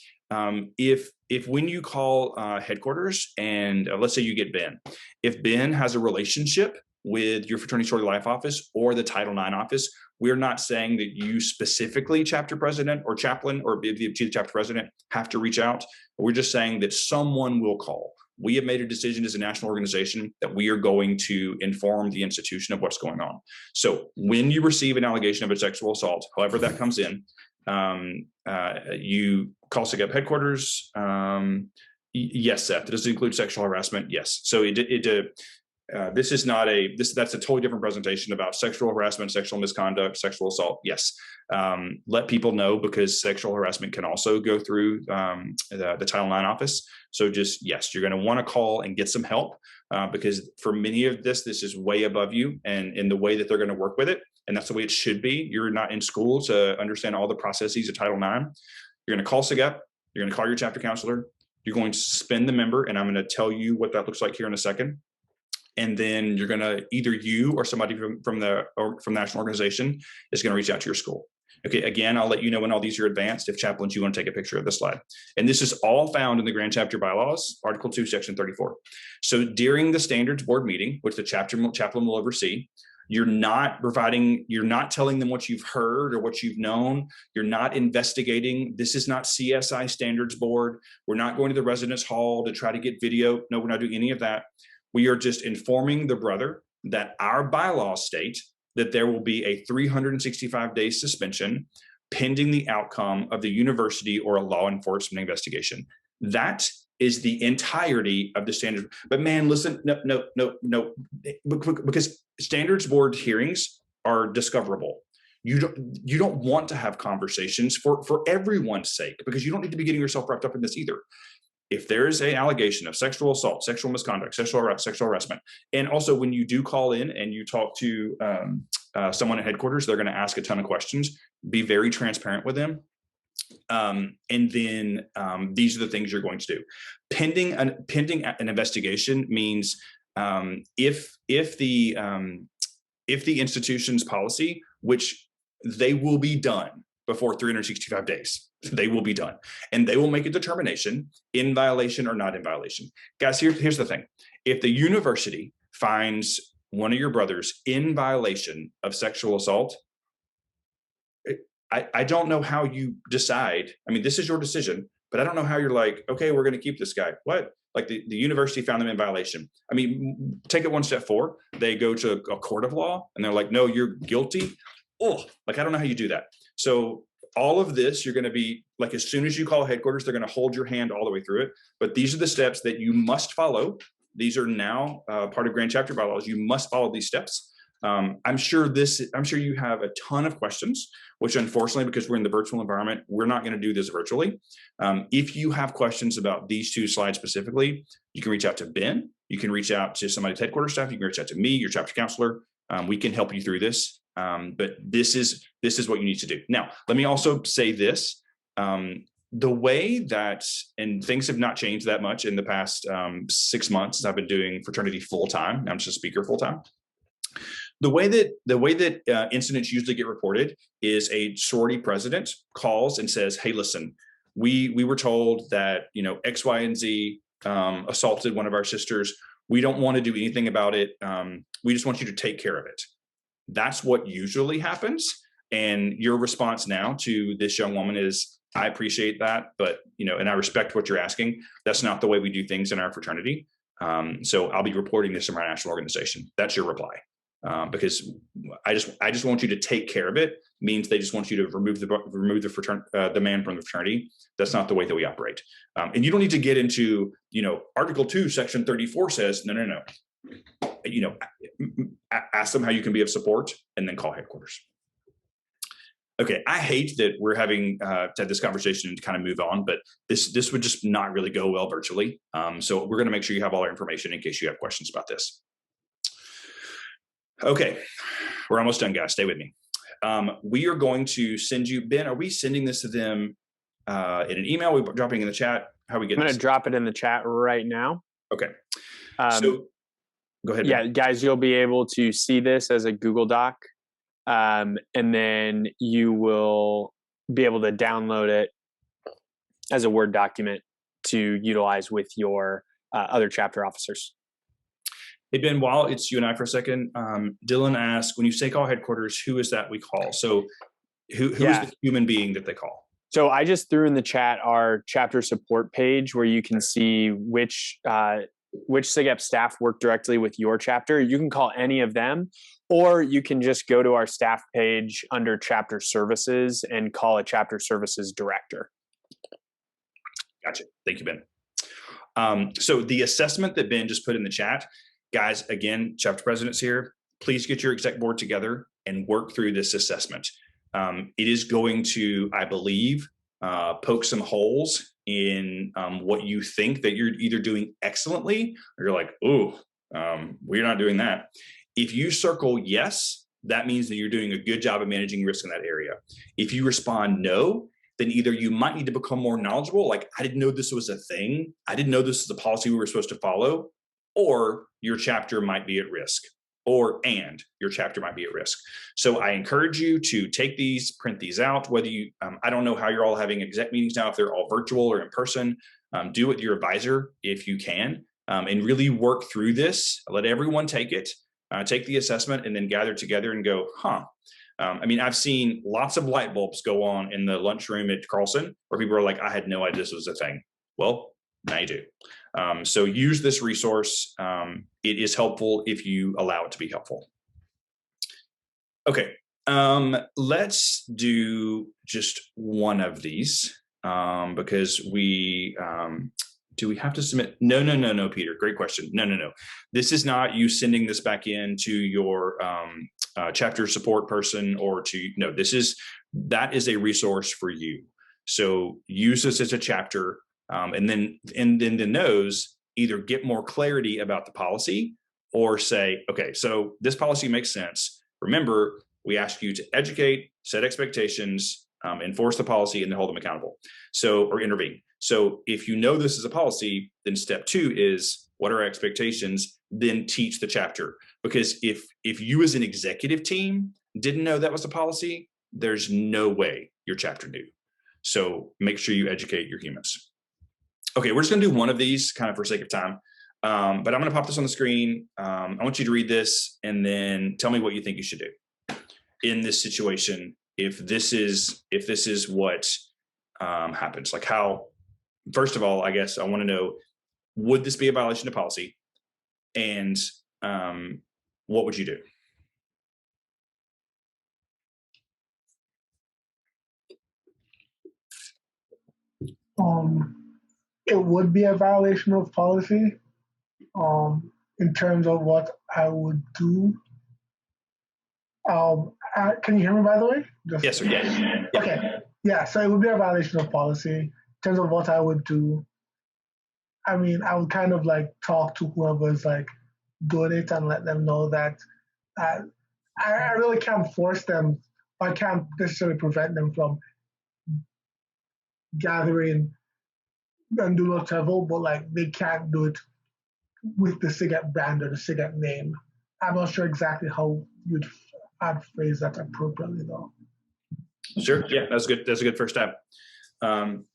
if when you call headquarters and let's say you get Ben, if Ben has a relationship with your fraternity sorority life office or the Title IX office, we're not saying that you specifically, chapter president or chaplain or the chapter president, have to reach out. We're just saying that someone will call. We have made a decision as a national organization that we are going to inform the institution of what's going on. So when you receive an allegation of a sexual assault, however that comes in, you call SIGEP headquarters. Yes, Seth, does it include sexual harassment? Yes. So this is not that's a totally different presentation about sexual harassment, sexual misconduct, sexual assault. Yes. Let people know, because sexual harassment can also go through the Title IX office. So just, yes, you're going to want to call and get some help because for many of this is way above you and in the way that they're going to work with it. And that's the way it should be. You're not in school to understand all the processes of Title IX. You're going to call SIGEP. You're going to call your chapter counselor. You're going to suspend the member. And I'm going to tell you what that looks like here in a second. And then you're going to, either you or somebody from the national organization is going to reach out to your school. Okay, again, I'll let you know when all these are advanced. If chaplains, you want to take a picture of this slide. And this is all found in the Grand Chapter Bylaws, Article 2, Section 34. So during the standards board meeting, which the chaplain will oversee, you're not telling them what you've heard or what you've known. You're not investigating. This is not CSI standards board. We're not going to the residence hall to try to get video. No, we're not doing any of that. We are just informing the brother that our bylaws state that there will be a 365-day suspension pending the outcome of the university or a law enforcement investigation. That is the entirety of the standard. But man, listen, no, because standards board hearings are discoverable. You don't want to have conversations for everyone's sake, because you don't need to be getting yourself wrapped up in this either. If there is an allegation of sexual assault, sexual misconduct, sexual harassment, and also when you do call in and you talk to someone at headquarters, they're going to ask a ton of questions. Be very transparent with them. And then these are the things you're going to do. Pending an investigation means if the institution's policy, which they will be done before 365 days, they will be done, and they will make a determination in violation or not in violation. Guys, here's the thing. If the university finds one of your brothers in violation of sexual assault, I don't know how you decide. I mean, this is your decision, but I don't know how you're like, okay, we're going to keep this guy. What? Like the university found them in violation. I mean, take it one step forward. They go to a court of law and they're like, no, you're guilty. Oh, like, I don't know how you do that. So all of this, you're going to be like, as soon as you call headquarters, they're going to hold your hand all the way through it. But these are the steps that you must follow. These are now part of Grand Chapter bylaws. You must follow these steps. I'm sure you have a ton of questions, which unfortunately, because we're in the virtual environment, we're not going to do this virtually. If you have questions about these two slides specifically, you can reach out to Ben. You can reach out to somebody at headquarters staff. You can reach out to me, your chapter counselor. We can help you through this. But this is what you need to do. Now, let me also say this. The way that, and things have not changed that much in the past 6 months. I've been doing fraternity full time. I'm just a speaker full time. The way that incidents usually get reported is a sorority president calls and says, "Hey, listen, we were told that X, Y, and Z assaulted one of our sisters. We don't want to do anything about it. We just want you to take care of it." That's what usually happens. And your response now to this young woman is, "I appreciate that, but and I respect what you're asking. That's not the way we do things in our fraternity. So I'll be reporting this to my national organization." That's your reply. Because I just want you to take care of it means they just want you to remove the man from the fraternity. That's not the way that we operate. And you don't need to get into Article 2, Section 34 says no. Ask them how you can be of support, and then call headquarters. Okay, I hate that we're having to have this conversation and kind of move on, but this would just not really go well virtually. So we're going to make sure you have all our information in case you have questions about this. Okay, we're almost done, guys. Stay with me. We are going to send you, Ben, are we sending this to them in an email? We're dropping in the chat? How are we getting
I'm going
this?
to drop it in the chat right now.
Okay. So go ahead, Ben.
Yeah, guys, you'll be able to see this as a Google Doc, and then you will be able to download it as a Word document to utilize with your other chapter officers.
Hey, Ben, while it's you and I for a second, Dylan asked, when you say call headquarters, who is that we call? So who is the human being that they call?
So I just threw in the chat our chapter support page where you can see which SIGEP staff work directly with your chapter. You can call any of them, or you can just go to our staff page under chapter services and call a chapter services director.
Gotcha. Thank you, Ben. So the assessment that Ben just put in the chat, guys, again, chapter presidents here, please get your exec board together and work through this assessment. It is going to, I believe, poke some holes in what you think that you're either doing excellently or you're like, oh, we're not doing that. If you circle yes, that means that you're doing a good job of managing risk in that area. If you respond no, then either you might need to become more knowledgeable, like I didn't know this was a thing, I didn't know this is the policy we were supposed to follow, or your chapter might be at risk, and your chapter might be at risk. So I encourage you to take these, print these out, whether you, I don't know how you're all having exec meetings now, if they're all virtual or in person, do it with your advisor if you can, and really work through this, let everyone take it, take the assessment, and then gather together and go, I mean, I've seen lots of light bulbs go on in the lunchroom at Carlson where people are like, I had no idea this was a thing. Well, Now you do. So use this resource. It is helpful if you allow it to be helpful. Okay, let's do just one of these because do we have to submit? No, Peter, great question. No. This is not you sending this back in to your chapter support person that is a resource for you. So use this as a chapter and then the no's either get more clarity about the policy or say, okay, so this policy makes sense. Remember, we ask you to educate, set expectations, enforce the policy, and then hold them accountable. Or intervene. So if you know this is a policy, then step 2 is what are our expectations? Then teach the chapter. Because if you as an executive team didn't know that was a policy, there's no way your chapter knew. So make sure you educate your humans. Okay, we're just gonna do one of these kind of for sake of time. But I'm gonna pop this on the screen. I want you to read this and then tell me what you think you should do in this situation. If this is what happens, like how, first of all, I guess I want to know, would this be a violation of policy? And what would you do?
It would be a violation of policy in terms of what I would do. Can you hear me, by the way?
Yes, sir. Yeah.
Okay. Yeah, so it would be a violation of policy. In terms of what I would do, I mean, I would kind of like talk to whoever's like doing it and let them know that I really can't force them. I can't necessarily prevent them from gathering and do whatever, but like they can't do it with the SIGEP brand or the SIGEP name. I'm not sure exactly how I'd phrase that appropriately though.
Sure. Yeah, that's good. That's a good first step.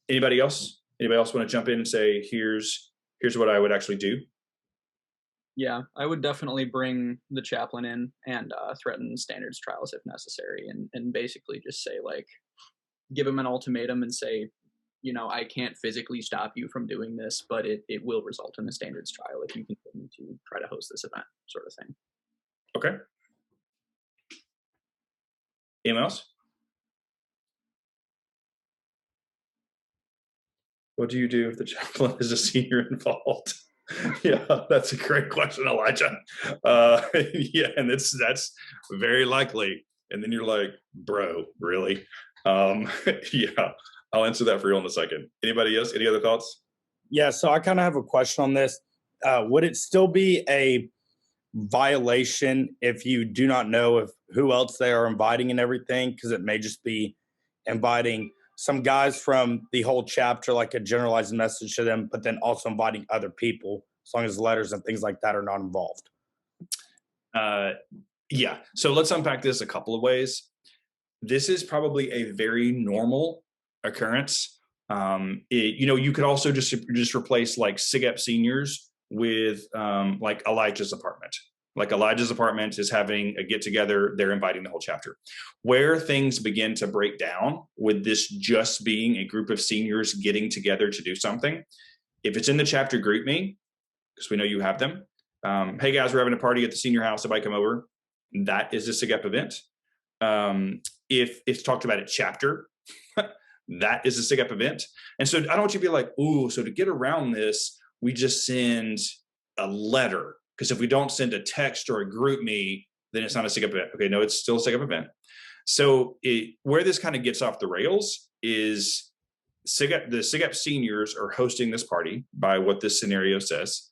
Anybody else? Anybody else want to jump in and say, here's what I would actually do?
Yeah, I would definitely bring the chaplain in and threaten standards trials if necessary, and basically just say, like, give him an ultimatum and say, you know, I can't physically stop you from doing this, but it will result in a standards trial if you continue to try to host this event, sort of thing.
Okay. Anyone else? What do you do if the chaplain is a senior involved? Yeah, that's a great question, Elijah. Yeah, and that's very likely. And then you're like, bro, really? Yeah, I'll answer that for you in a second. Anybody else? Any other thoughts?
Yeah, so I kind of have a question on this. Would it still be a violation if you do not know if who else they are inviting and everything? Because it may just be inviting some guys from the whole chapter, like a generalized message to them, but then also inviting other people, as long as letters and things like that are not involved.
Yeah, so let's unpack this a couple of ways. This is probably a very normal occurrence. You could also just replace like SIGEP seniors with like Elijah's apartment. Like Elijah's apartment is having a get together, they're inviting the whole chapter. Where things begin to break down with this just being a group of seniors getting together to do something, if it's in the chapter group me, because we know you have them. Hey guys, we're having a party at the senior house, everybody come over. That is a SIGEP event. If it's talked about at chapter, that is a SIGEP event. And so I don't want you to be like, ooh, so to get around this, we just send a letter. Because if we don't send a text or a group me, then it's not a SIGEP event. Okay, no, it's still a SIGEP event. So where this kind of gets off the rails is the SIGEP seniors are hosting this party by what this scenario says.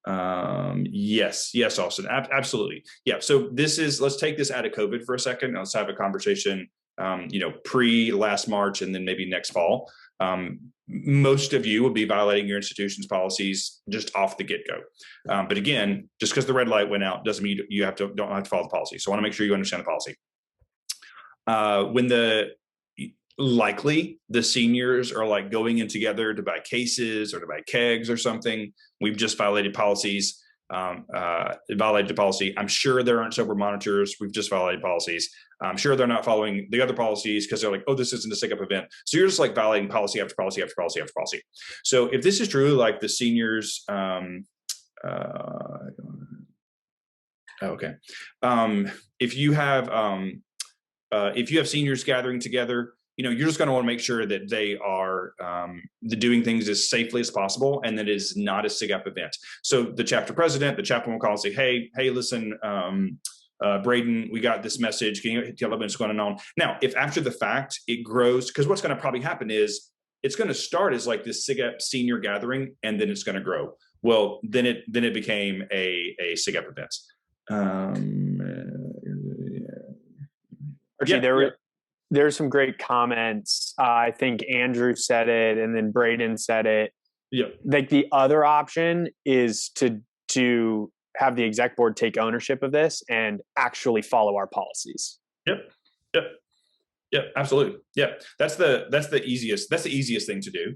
Yes, Austin, absolutely. Yeah, so let's take this out of COVID for a second. Let's have a conversation, pre last March and then maybe next fall. Most of you would be violating your institution's policies just off the get-go. But again, just because the red light went out doesn't mean you don't have to follow the policy. So I want to make sure you understand the policy. When likely the seniors are like going in together to buy cases or to buy kegs or something, we've just violated policies. violated the policy. I'm sure there aren't sober monitors. We've just violated policies. I'm sure they're not following the other policies because they're like, oh, this isn't a stick up event. So you're just like violating policy after policy after policy after policy. So if this is true, like the seniors, okay. If you have seniors gathering together, you're just going to want to make sure that they are doing things as safely as possible, and that it is not a SIGAP event. So the chapter president, the chaplain will call and say, hey, listen, Braden, we got this message. Can you tell them what's going on? Now, if after the fact it grows, because what's going to probably happen is it's going to start as like this SIGAP senior gathering, and then it's going to grow. Well, then it became a SIGAP event.
Archie, there's some great comments. I think Andrew said it, and then Braden said it.
Yeah.
Like the other option is to have the exec board take ownership of this and actually follow our policies.
Yep, absolutely. Yeah. That's the easiest thing to do.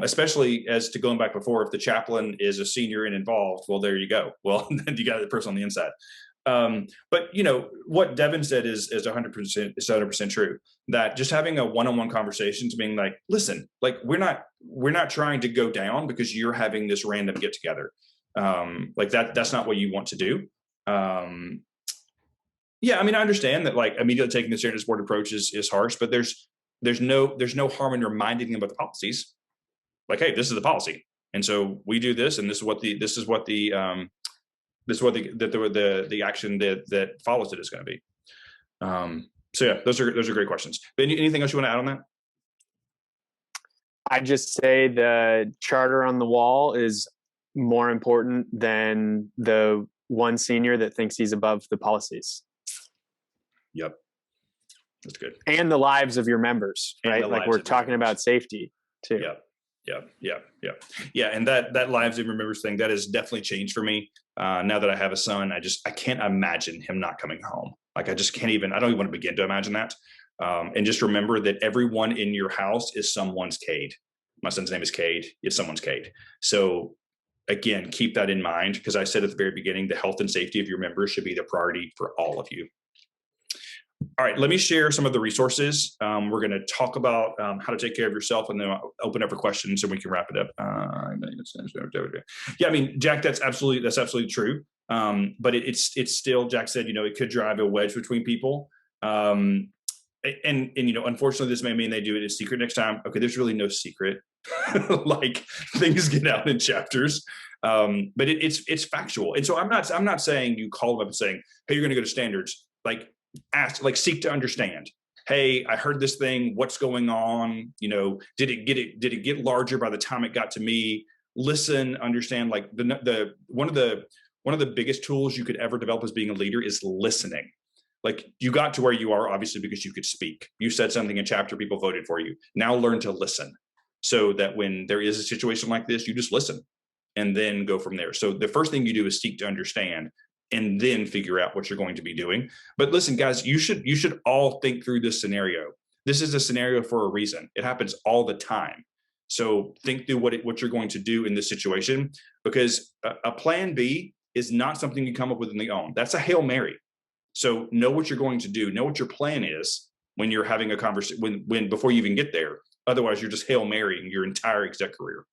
Especially as to going back before, if the chaplain is a senior and involved, well, there you go. Well, then you got the person on the inside. But what Devin said is 100% true. That just having a one-on-one conversation, to being like, listen, like we're not trying to go down because you're having this random get together. Like that's not what you want to do. Yeah, I mean, I understand that like immediately taking the standards board approach is harsh, but there's no harm in reminding them about the policies. Like, hey, this is the policy, and so we do this, and this is what the action that follows it is going to be. So yeah, those are great questions. But anything else you want to add on that?
I just say the charter on the wall is more important than the one senior that thinks he's above the policies.
Yep, that's good.
And the lives of your members, right? Like we're talking about safety too.
Yeah. And that lives of your members thing, that has definitely changed for me. Now that I have a son, I can't imagine him not coming home. Like I don't even want to begin to imagine that. And just remember that everyone in your house is someone's Cade. My son's name is Cade. It's someone's Cade. So again, keep that in mind, because I said at the very beginning, the health and safety of your members should be the priority for all of you. All right, let me share some of the resources. We're going to talk about how to take care of yourself, and then I'll open up for questions and we can wrap it up. Yeah, I mean, Jack, that's absolutely true. But it's still, Jack said, it could drive a wedge between people. And unfortunately, this may mean they do it in secret next time. Okay, there's really no secret. Like things get out in chapters. But it's factual. And so I'm not saying you call them up and saying, hey, you're going to go to standards. Like ask, like seek to understand. Hey, I heard this thing. What's going on? Did it get larger by the time it got to me? Listen, understand. Like one of the biggest tools you could ever develop as being a leader is listening. Like you got to where you are obviously because you could speak. You said something in chapter, people voted for you. Now learn to listen, so that when there is a situation like this, you just listen and then go from there. So the first thing you do is seek to understand, and then figure out what you're going to be doing. But listen, guys, you should all think through this scenario. This is a scenario for a reason. It happens all the time. So think through what you're going to do in this situation, because a plan B is not something you come up with on your own. That's a Hail Mary. So know what you're going to do. Know what your plan is when you're having a conversation, when before you even get there. Otherwise, you're just Hail Marying your entire exec career.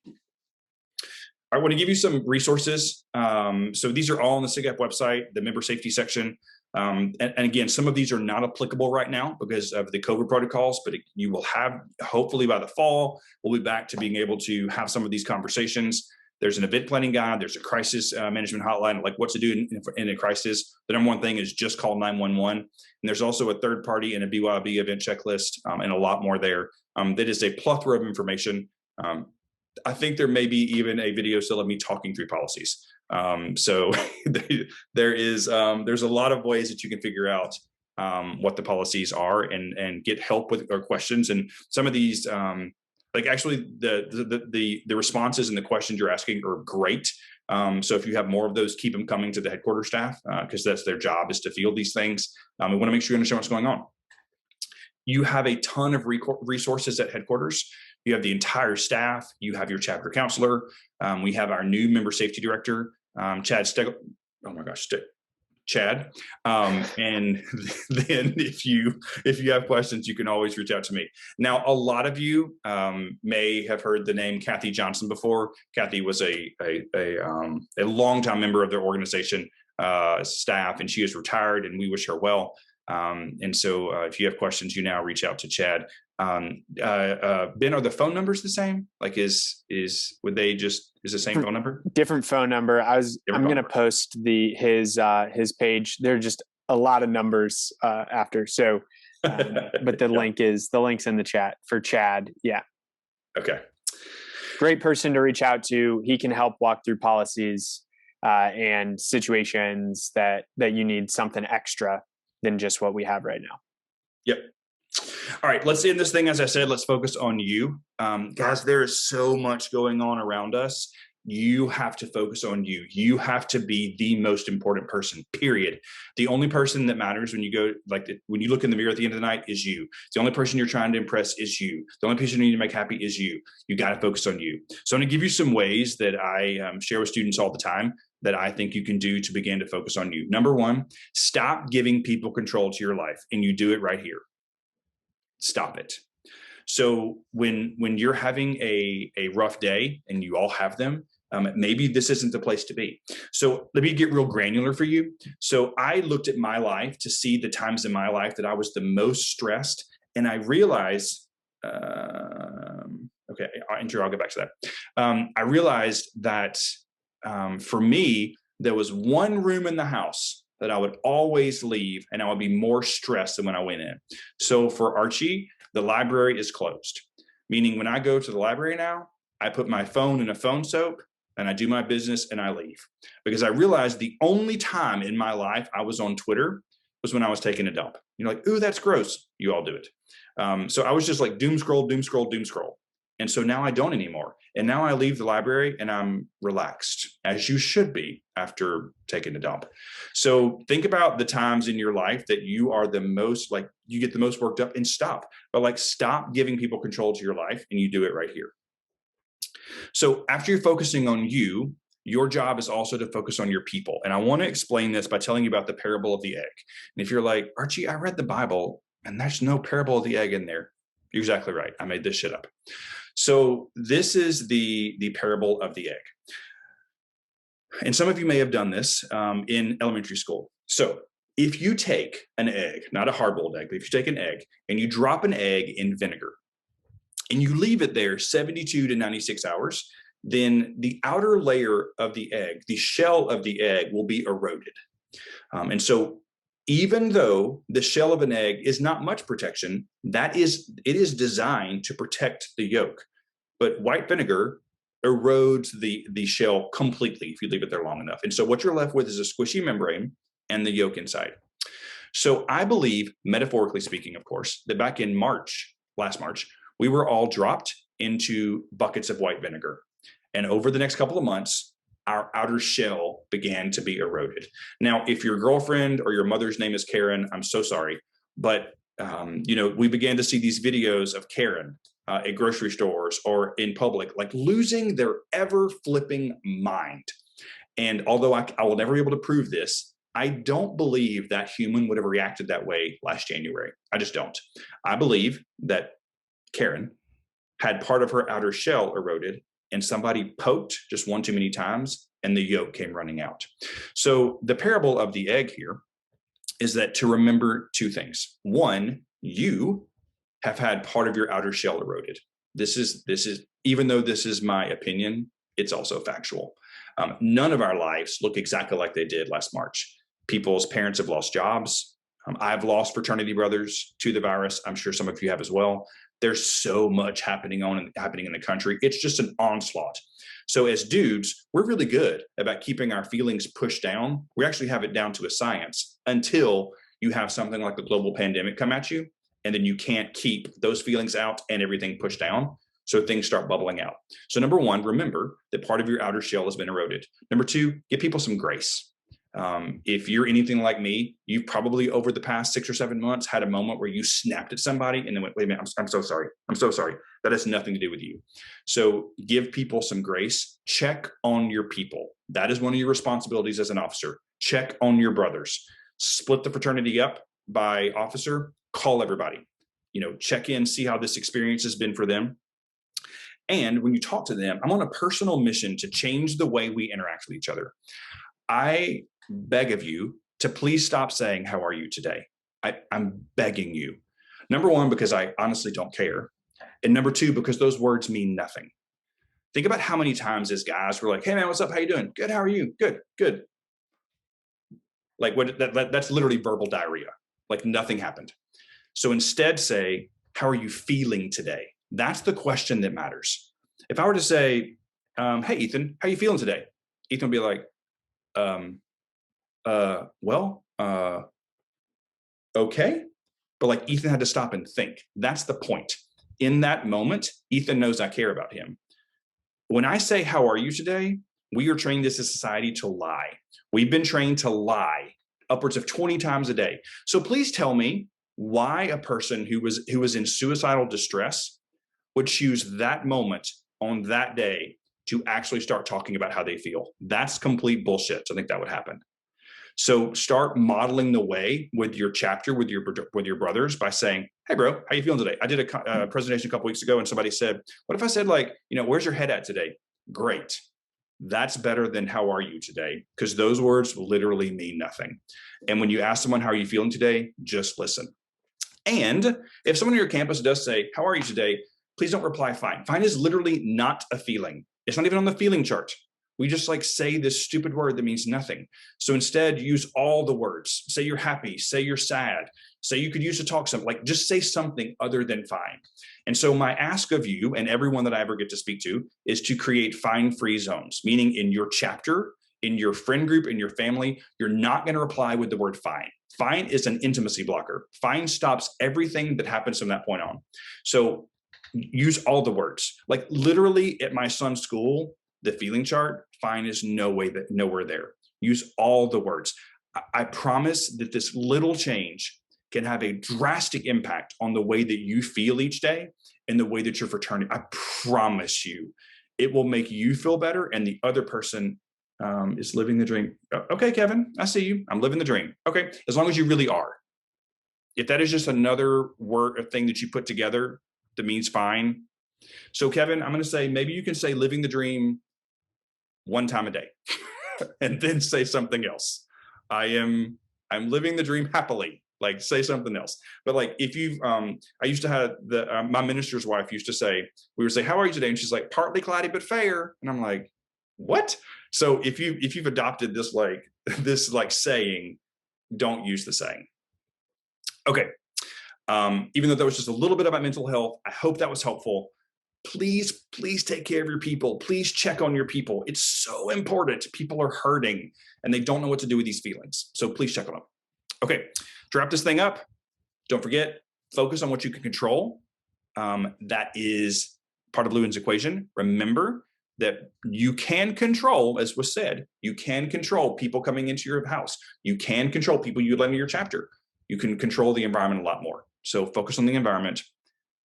I want to give you some resources. So these are all on the SIGAP website, the member safety section. And again, some of these are not applicable right now because of the COVID protocols, but you will have, hopefully by the fall, we'll be back to being able to have some of these conversations. There's an event planning guide. There's a crisis management hotline, like what to do in a crisis. The number one thing is just call 911. And there's also a third party and a BYOB event checklist and a lot more there. That is a plethora of information. I think there may be even a video still of me talking through policies. So there's a lot of ways that you can figure out what the policies are and get help with our questions. And some of these, like actually the responses and the questions you're asking are great. So if you have more of those, keep them coming to the headquarters staff because that's their job, is to field these things. We want to make sure you understand what's going on. You have a ton of resources at headquarters. You have the entire staff. You have your chapter counselor. We have our new member safety director. Chad Stegel. Oh my gosh, Chad. And then if you have questions, you can always reach out to me. Now, a lot of you may have heard the name Kathy Johnson before. Kathy was a longtime member of their organization staff, and she is retired, and we wish her well. And so if you have questions, you now reach out to Chad. Ben, are the phone numbers the same? Like is the same phone number?
Different phone number. I'm going to post his page. There are just a lot of numbers after. So, but the link's in the chat for Chad. Yeah.
Okay.
Great person to reach out to. He can help walk through policies and situations that you need something extra than just what we have right now.
Yep. All right, let's end this thing. As I said, let's focus on you. Guys, there is so much going on around us. You have to focus on you. You have to be the most important person, period. The only person that matters when you look in the mirror at the end of the night is you. The only person you're trying to impress is you. The only person you need to make happy is you. You got to focus on you. So I'm going to give you some ways that I share with students all the time that I think you can do to begin to focus on you. Number one, stop giving people control to your life, and you do it right here. Stop it. So when you're having a rough day, and you all have them, maybe this isn't the place to be. So let me get real granular for you. So I looked at my life to see the times in my life that I was the most stressed, and I realized, okay, Andrew, I'll get back to that. I realized that for me, there was one room in the house that I would always leave, and I would be more stressed than when I went in. So for Archie, the library is closed, meaning when I go to the library now, I put my phone in a phone soak and I do my business and I leave, because I realized the only time in my life I was on Twitter was when I was taking a dump. You're like, ooh, that's gross. You all do it. So I was just like doom scroll, doom scroll, doom scroll. And so now I don't anymore. And now I leave the library and I'm relaxed, as you should be after taking a dump. So think about the times in your life that you are the most, like you get the most worked up, and stop. But like stop giving people control to your life, and you do it right here. So after you're focusing on you, your job is also to focus on your people. And I want to explain this by telling you about the parable of the egg. And if you're like, Archie, I read the Bible and there's no parable of the egg in there. You're exactly right. I made this shit up. So this is the parable of the egg. And some of you may have done this in elementary school. So if you take an egg, not a hard-boiled egg, but if you take an egg and you drop an egg in vinegar and you leave it there 72 to 96 hours, then the outer layer of the egg, the shell of the egg, will be eroded. And so even though the shell of an egg is not much protection, it is designed to protect the yolk. But white vinegar erodes the shell completely if you leave it there long enough. And so what you're left with is a squishy membrane and the yolk inside. So I believe, metaphorically speaking, of course, that back in last March, we were all dropped into buckets of white vinegar. And over the next couple of months, our outer shell began to be eroded. Now, if your girlfriend or your mother's name is Karen, I'm so sorry. But, we began to see these videos of Karen at grocery stores or in public, like losing their ever flipping mind. And although I will never be able to prove this, I don't believe that human would have reacted that way last January. I just don't. I believe that Karen had part of her outer shell eroded, and somebody poked just one too many times, and the yolk came running out. So the parable of the egg here is that to remember two things. One, you have had part of your outer shell eroded. This is even though this is my opinion, it's also factual. None of our lives look exactly like they did last March. People's parents have lost jobs. I've lost fraternity brothers to the virus. I'm sure some of you have as well. There's so much happening in the country. It's just an onslaught. So as dudes, we're really good about keeping our feelings pushed down. We actually have it down to a science until you have something like the global pandemic come at you, and then you can't keep those feelings out and everything pushed down. So things start bubbling out. So number one, remember that part of your outer shell has been eroded. Number two, give people some grace. If you're anything like me, you've probably over the past 6 or 7 months had a moment where you snapped at somebody and then went, wait a minute, I'm so sorry. I'm so sorry. That has nothing to do with you. So give people some grace. Check on your people. That is one of your responsibilities as an officer. Check on your brothers. Split the fraternity up by officer. Call everybody. Check in, see how this experience has been for them. And when you talk to them, I'm on a personal mission to change the way we interact with each other. I beg of you to please stop saying, how are you today? I'm begging you. Number one, because I honestly don't care. And number two, because those words mean nothing. Think about how many times as guys we're like, hey man, what's up? How you doing? Good. How are you? Good, good. Like that's literally verbal diarrhea. Like nothing happened. So instead say, how are you feeling today? That's the question that matters. If I were to say, hey Ethan, how are you feeling today? Ethan would be like, okay. But like Ethan had to stop and think. That's the point. In that moment, Ethan knows I care about him. When I say, how are you today? We are trained as a society to lie. We've been trained to lie upwards of 20 times a day. So please tell me why a person who was in suicidal distress would choose that moment on that day to actually start talking about how they feel. That's complete bullshit. I think that would happen. So start modeling the way with your chapter, with your brothers by saying, hey bro, how you feeling today? I did a presentation a couple weeks ago and somebody said, what if I said like, where's your head at today? Great. That's better than how are you today? Because those words literally mean nothing. And when you ask someone, how are you feeling today? Just listen. And if someone on your campus does say, how are you today? Please don't reply fine. Fine is literally not a feeling. It's not even on the feeling chart. We just like say this stupid word that means nothing. So instead use all the words. Say you're happy, say you're sad, say you could use to talk something, like just say something other than fine. And so my ask of you and everyone that I ever get to speak to is to create fine-free zones, meaning in your chapter, in your friend group, in your family, you're not going to reply with the word fine. Fine is an intimacy blocker. Fine stops everything that happens from that point on. So use all the words. Like literally at my son's school, the feeling chart, fine is nowhere there. Use all the words. I promise that this little change can have a drastic impact on the way that you feel each day and the way that your fraternity, I promise you, it will make you feel better and the other person is living the dream. Okay, Kevin, I see you. I'm living the dream. Okay, as long as you really are. If that is just another word or thing that you put together that means fine. So Kevin, I'm going to say, maybe you can say living the dream one time a day and then say something else. I'm living the dream happily. Like say something else. But like if you've, I used to have my minister's wife used to say, we would say, how are you today? And she's like, partly cloudy, but fair. And I'm like, what? So if you've adopted this like saying, don't use the saying. Okay. Even though that was just a little bit about mental health, I hope that was helpful. Please take care of your people. Please check on your people. It's so important. People are hurting and they don't know what to do with these feelings. So please check on them. Okay, to wrap this thing up, don't forget, focus on what you can control. That is part of Lewin's equation. Remember that you can control, as was said, you can control people coming into your house. You can control people you let into your chapter. You can control the environment a lot more. So focus on the environment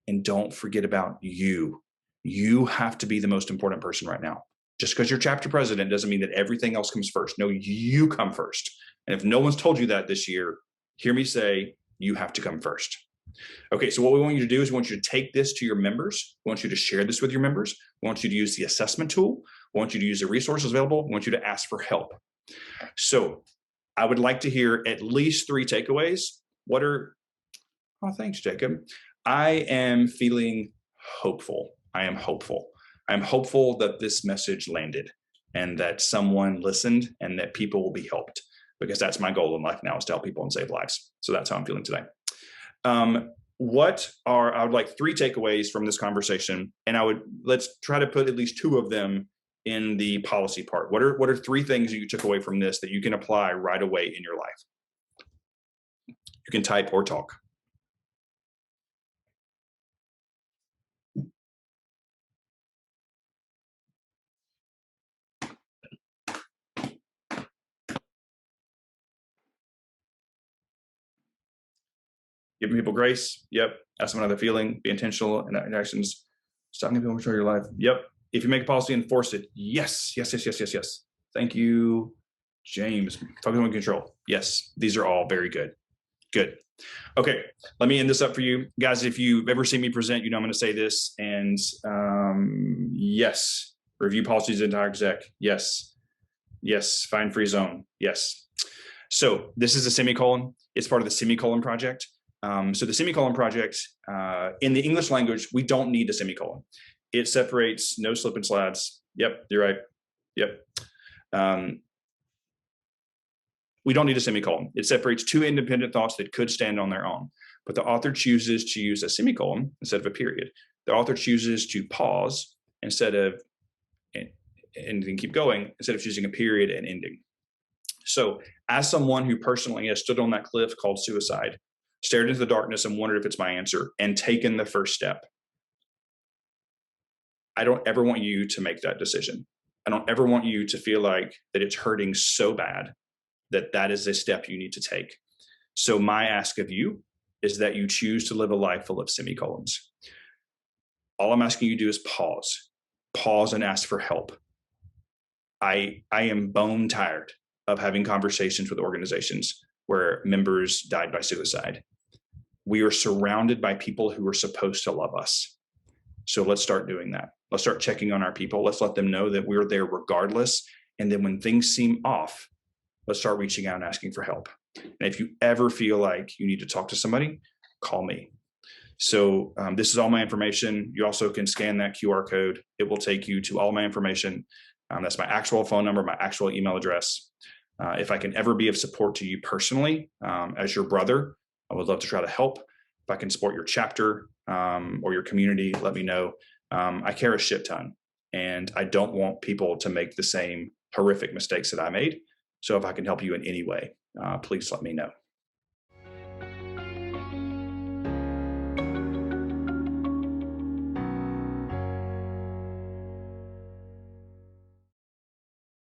and don't forget about you. You have to be the most important person right now. Just because you're chapter president doesn't mean that everything else comes first. No, you come first. And if no one's told you that this year, hear me say, you have to come first. Okay, so what we want you to do is we want you to take this to your members. We want you to share this with your members. We want you to use the assessment tool. We want you to use the resources available. We want you to ask for help. So I would like to hear at least 3 takeaways. Oh, thanks, Jacob. I am feeling hopeful. I am hopeful. I'm hopeful that this message landed and that someone listened and that people will be helped, because that's my goal in life now, is to help people and save lives. So that's how I'm feeling today. I would like 3 takeaways from this conversation, and let's try to put at least 2 of them in the policy part. What are 3 things that you took away from this that you can apply right away in your life? You can type or talk. Giving people grace. Yep. Ask them another feeling. Be intentional in actions. Stop giving people control of your life. Yep. If you make a policy, enforce it. Yes. Yes. Yes. Yes. Yes. Yes. Thank you, James. Focus on control. Yes. These are all very good. Good. Okay. Let me end this up for you guys. If you've ever seen me present, you know I'm going to say this. And yes. Review policies entire exec. Yes. Yes. Find free zone. Yes. So this is a semicolon. It's part of the semicolon project. So the semicolon project, in the English language, we don't need a semicolon. It separates no slip and slides. Yep, you're right. Yep. We don't need a semicolon. It separates two independent thoughts that could stand on their own. But the author chooses to use a semicolon instead of a period. The author chooses to pause instead of, and then keep going, instead of choosing a period and ending. So as someone who personally has stood on that cliff called suicide, stared into the darkness and wondered if it's my answer, and taken the first step, I don't ever want you to make that decision. I don't ever want you to feel like that it's hurting so bad that that is a step you need to take. So my ask of you is that you choose to live a life full of semicolons. All I'm asking you to do is pause and ask for help. I am bone tired of having conversations with organizations where members died by suicide. We are surrounded by people who are supposed to love us. So let's start doing that. Let's start checking on our people. Let's let them know that we're there regardless. And then when things seem off, let's start reaching out and asking for help. And if you ever feel like you need to talk to somebody, call me. So this is all my information. You also can scan that QR code. It will take you to all my information. That's my actual phone number, my actual email address. If I can ever be of support to you personally, as your brother, I would love to try to help. If I can support your chapter or your community, let me know. I care a shit ton, and I don't want people to make the same horrific mistakes that I made. So if I can help you in any way, please let me know.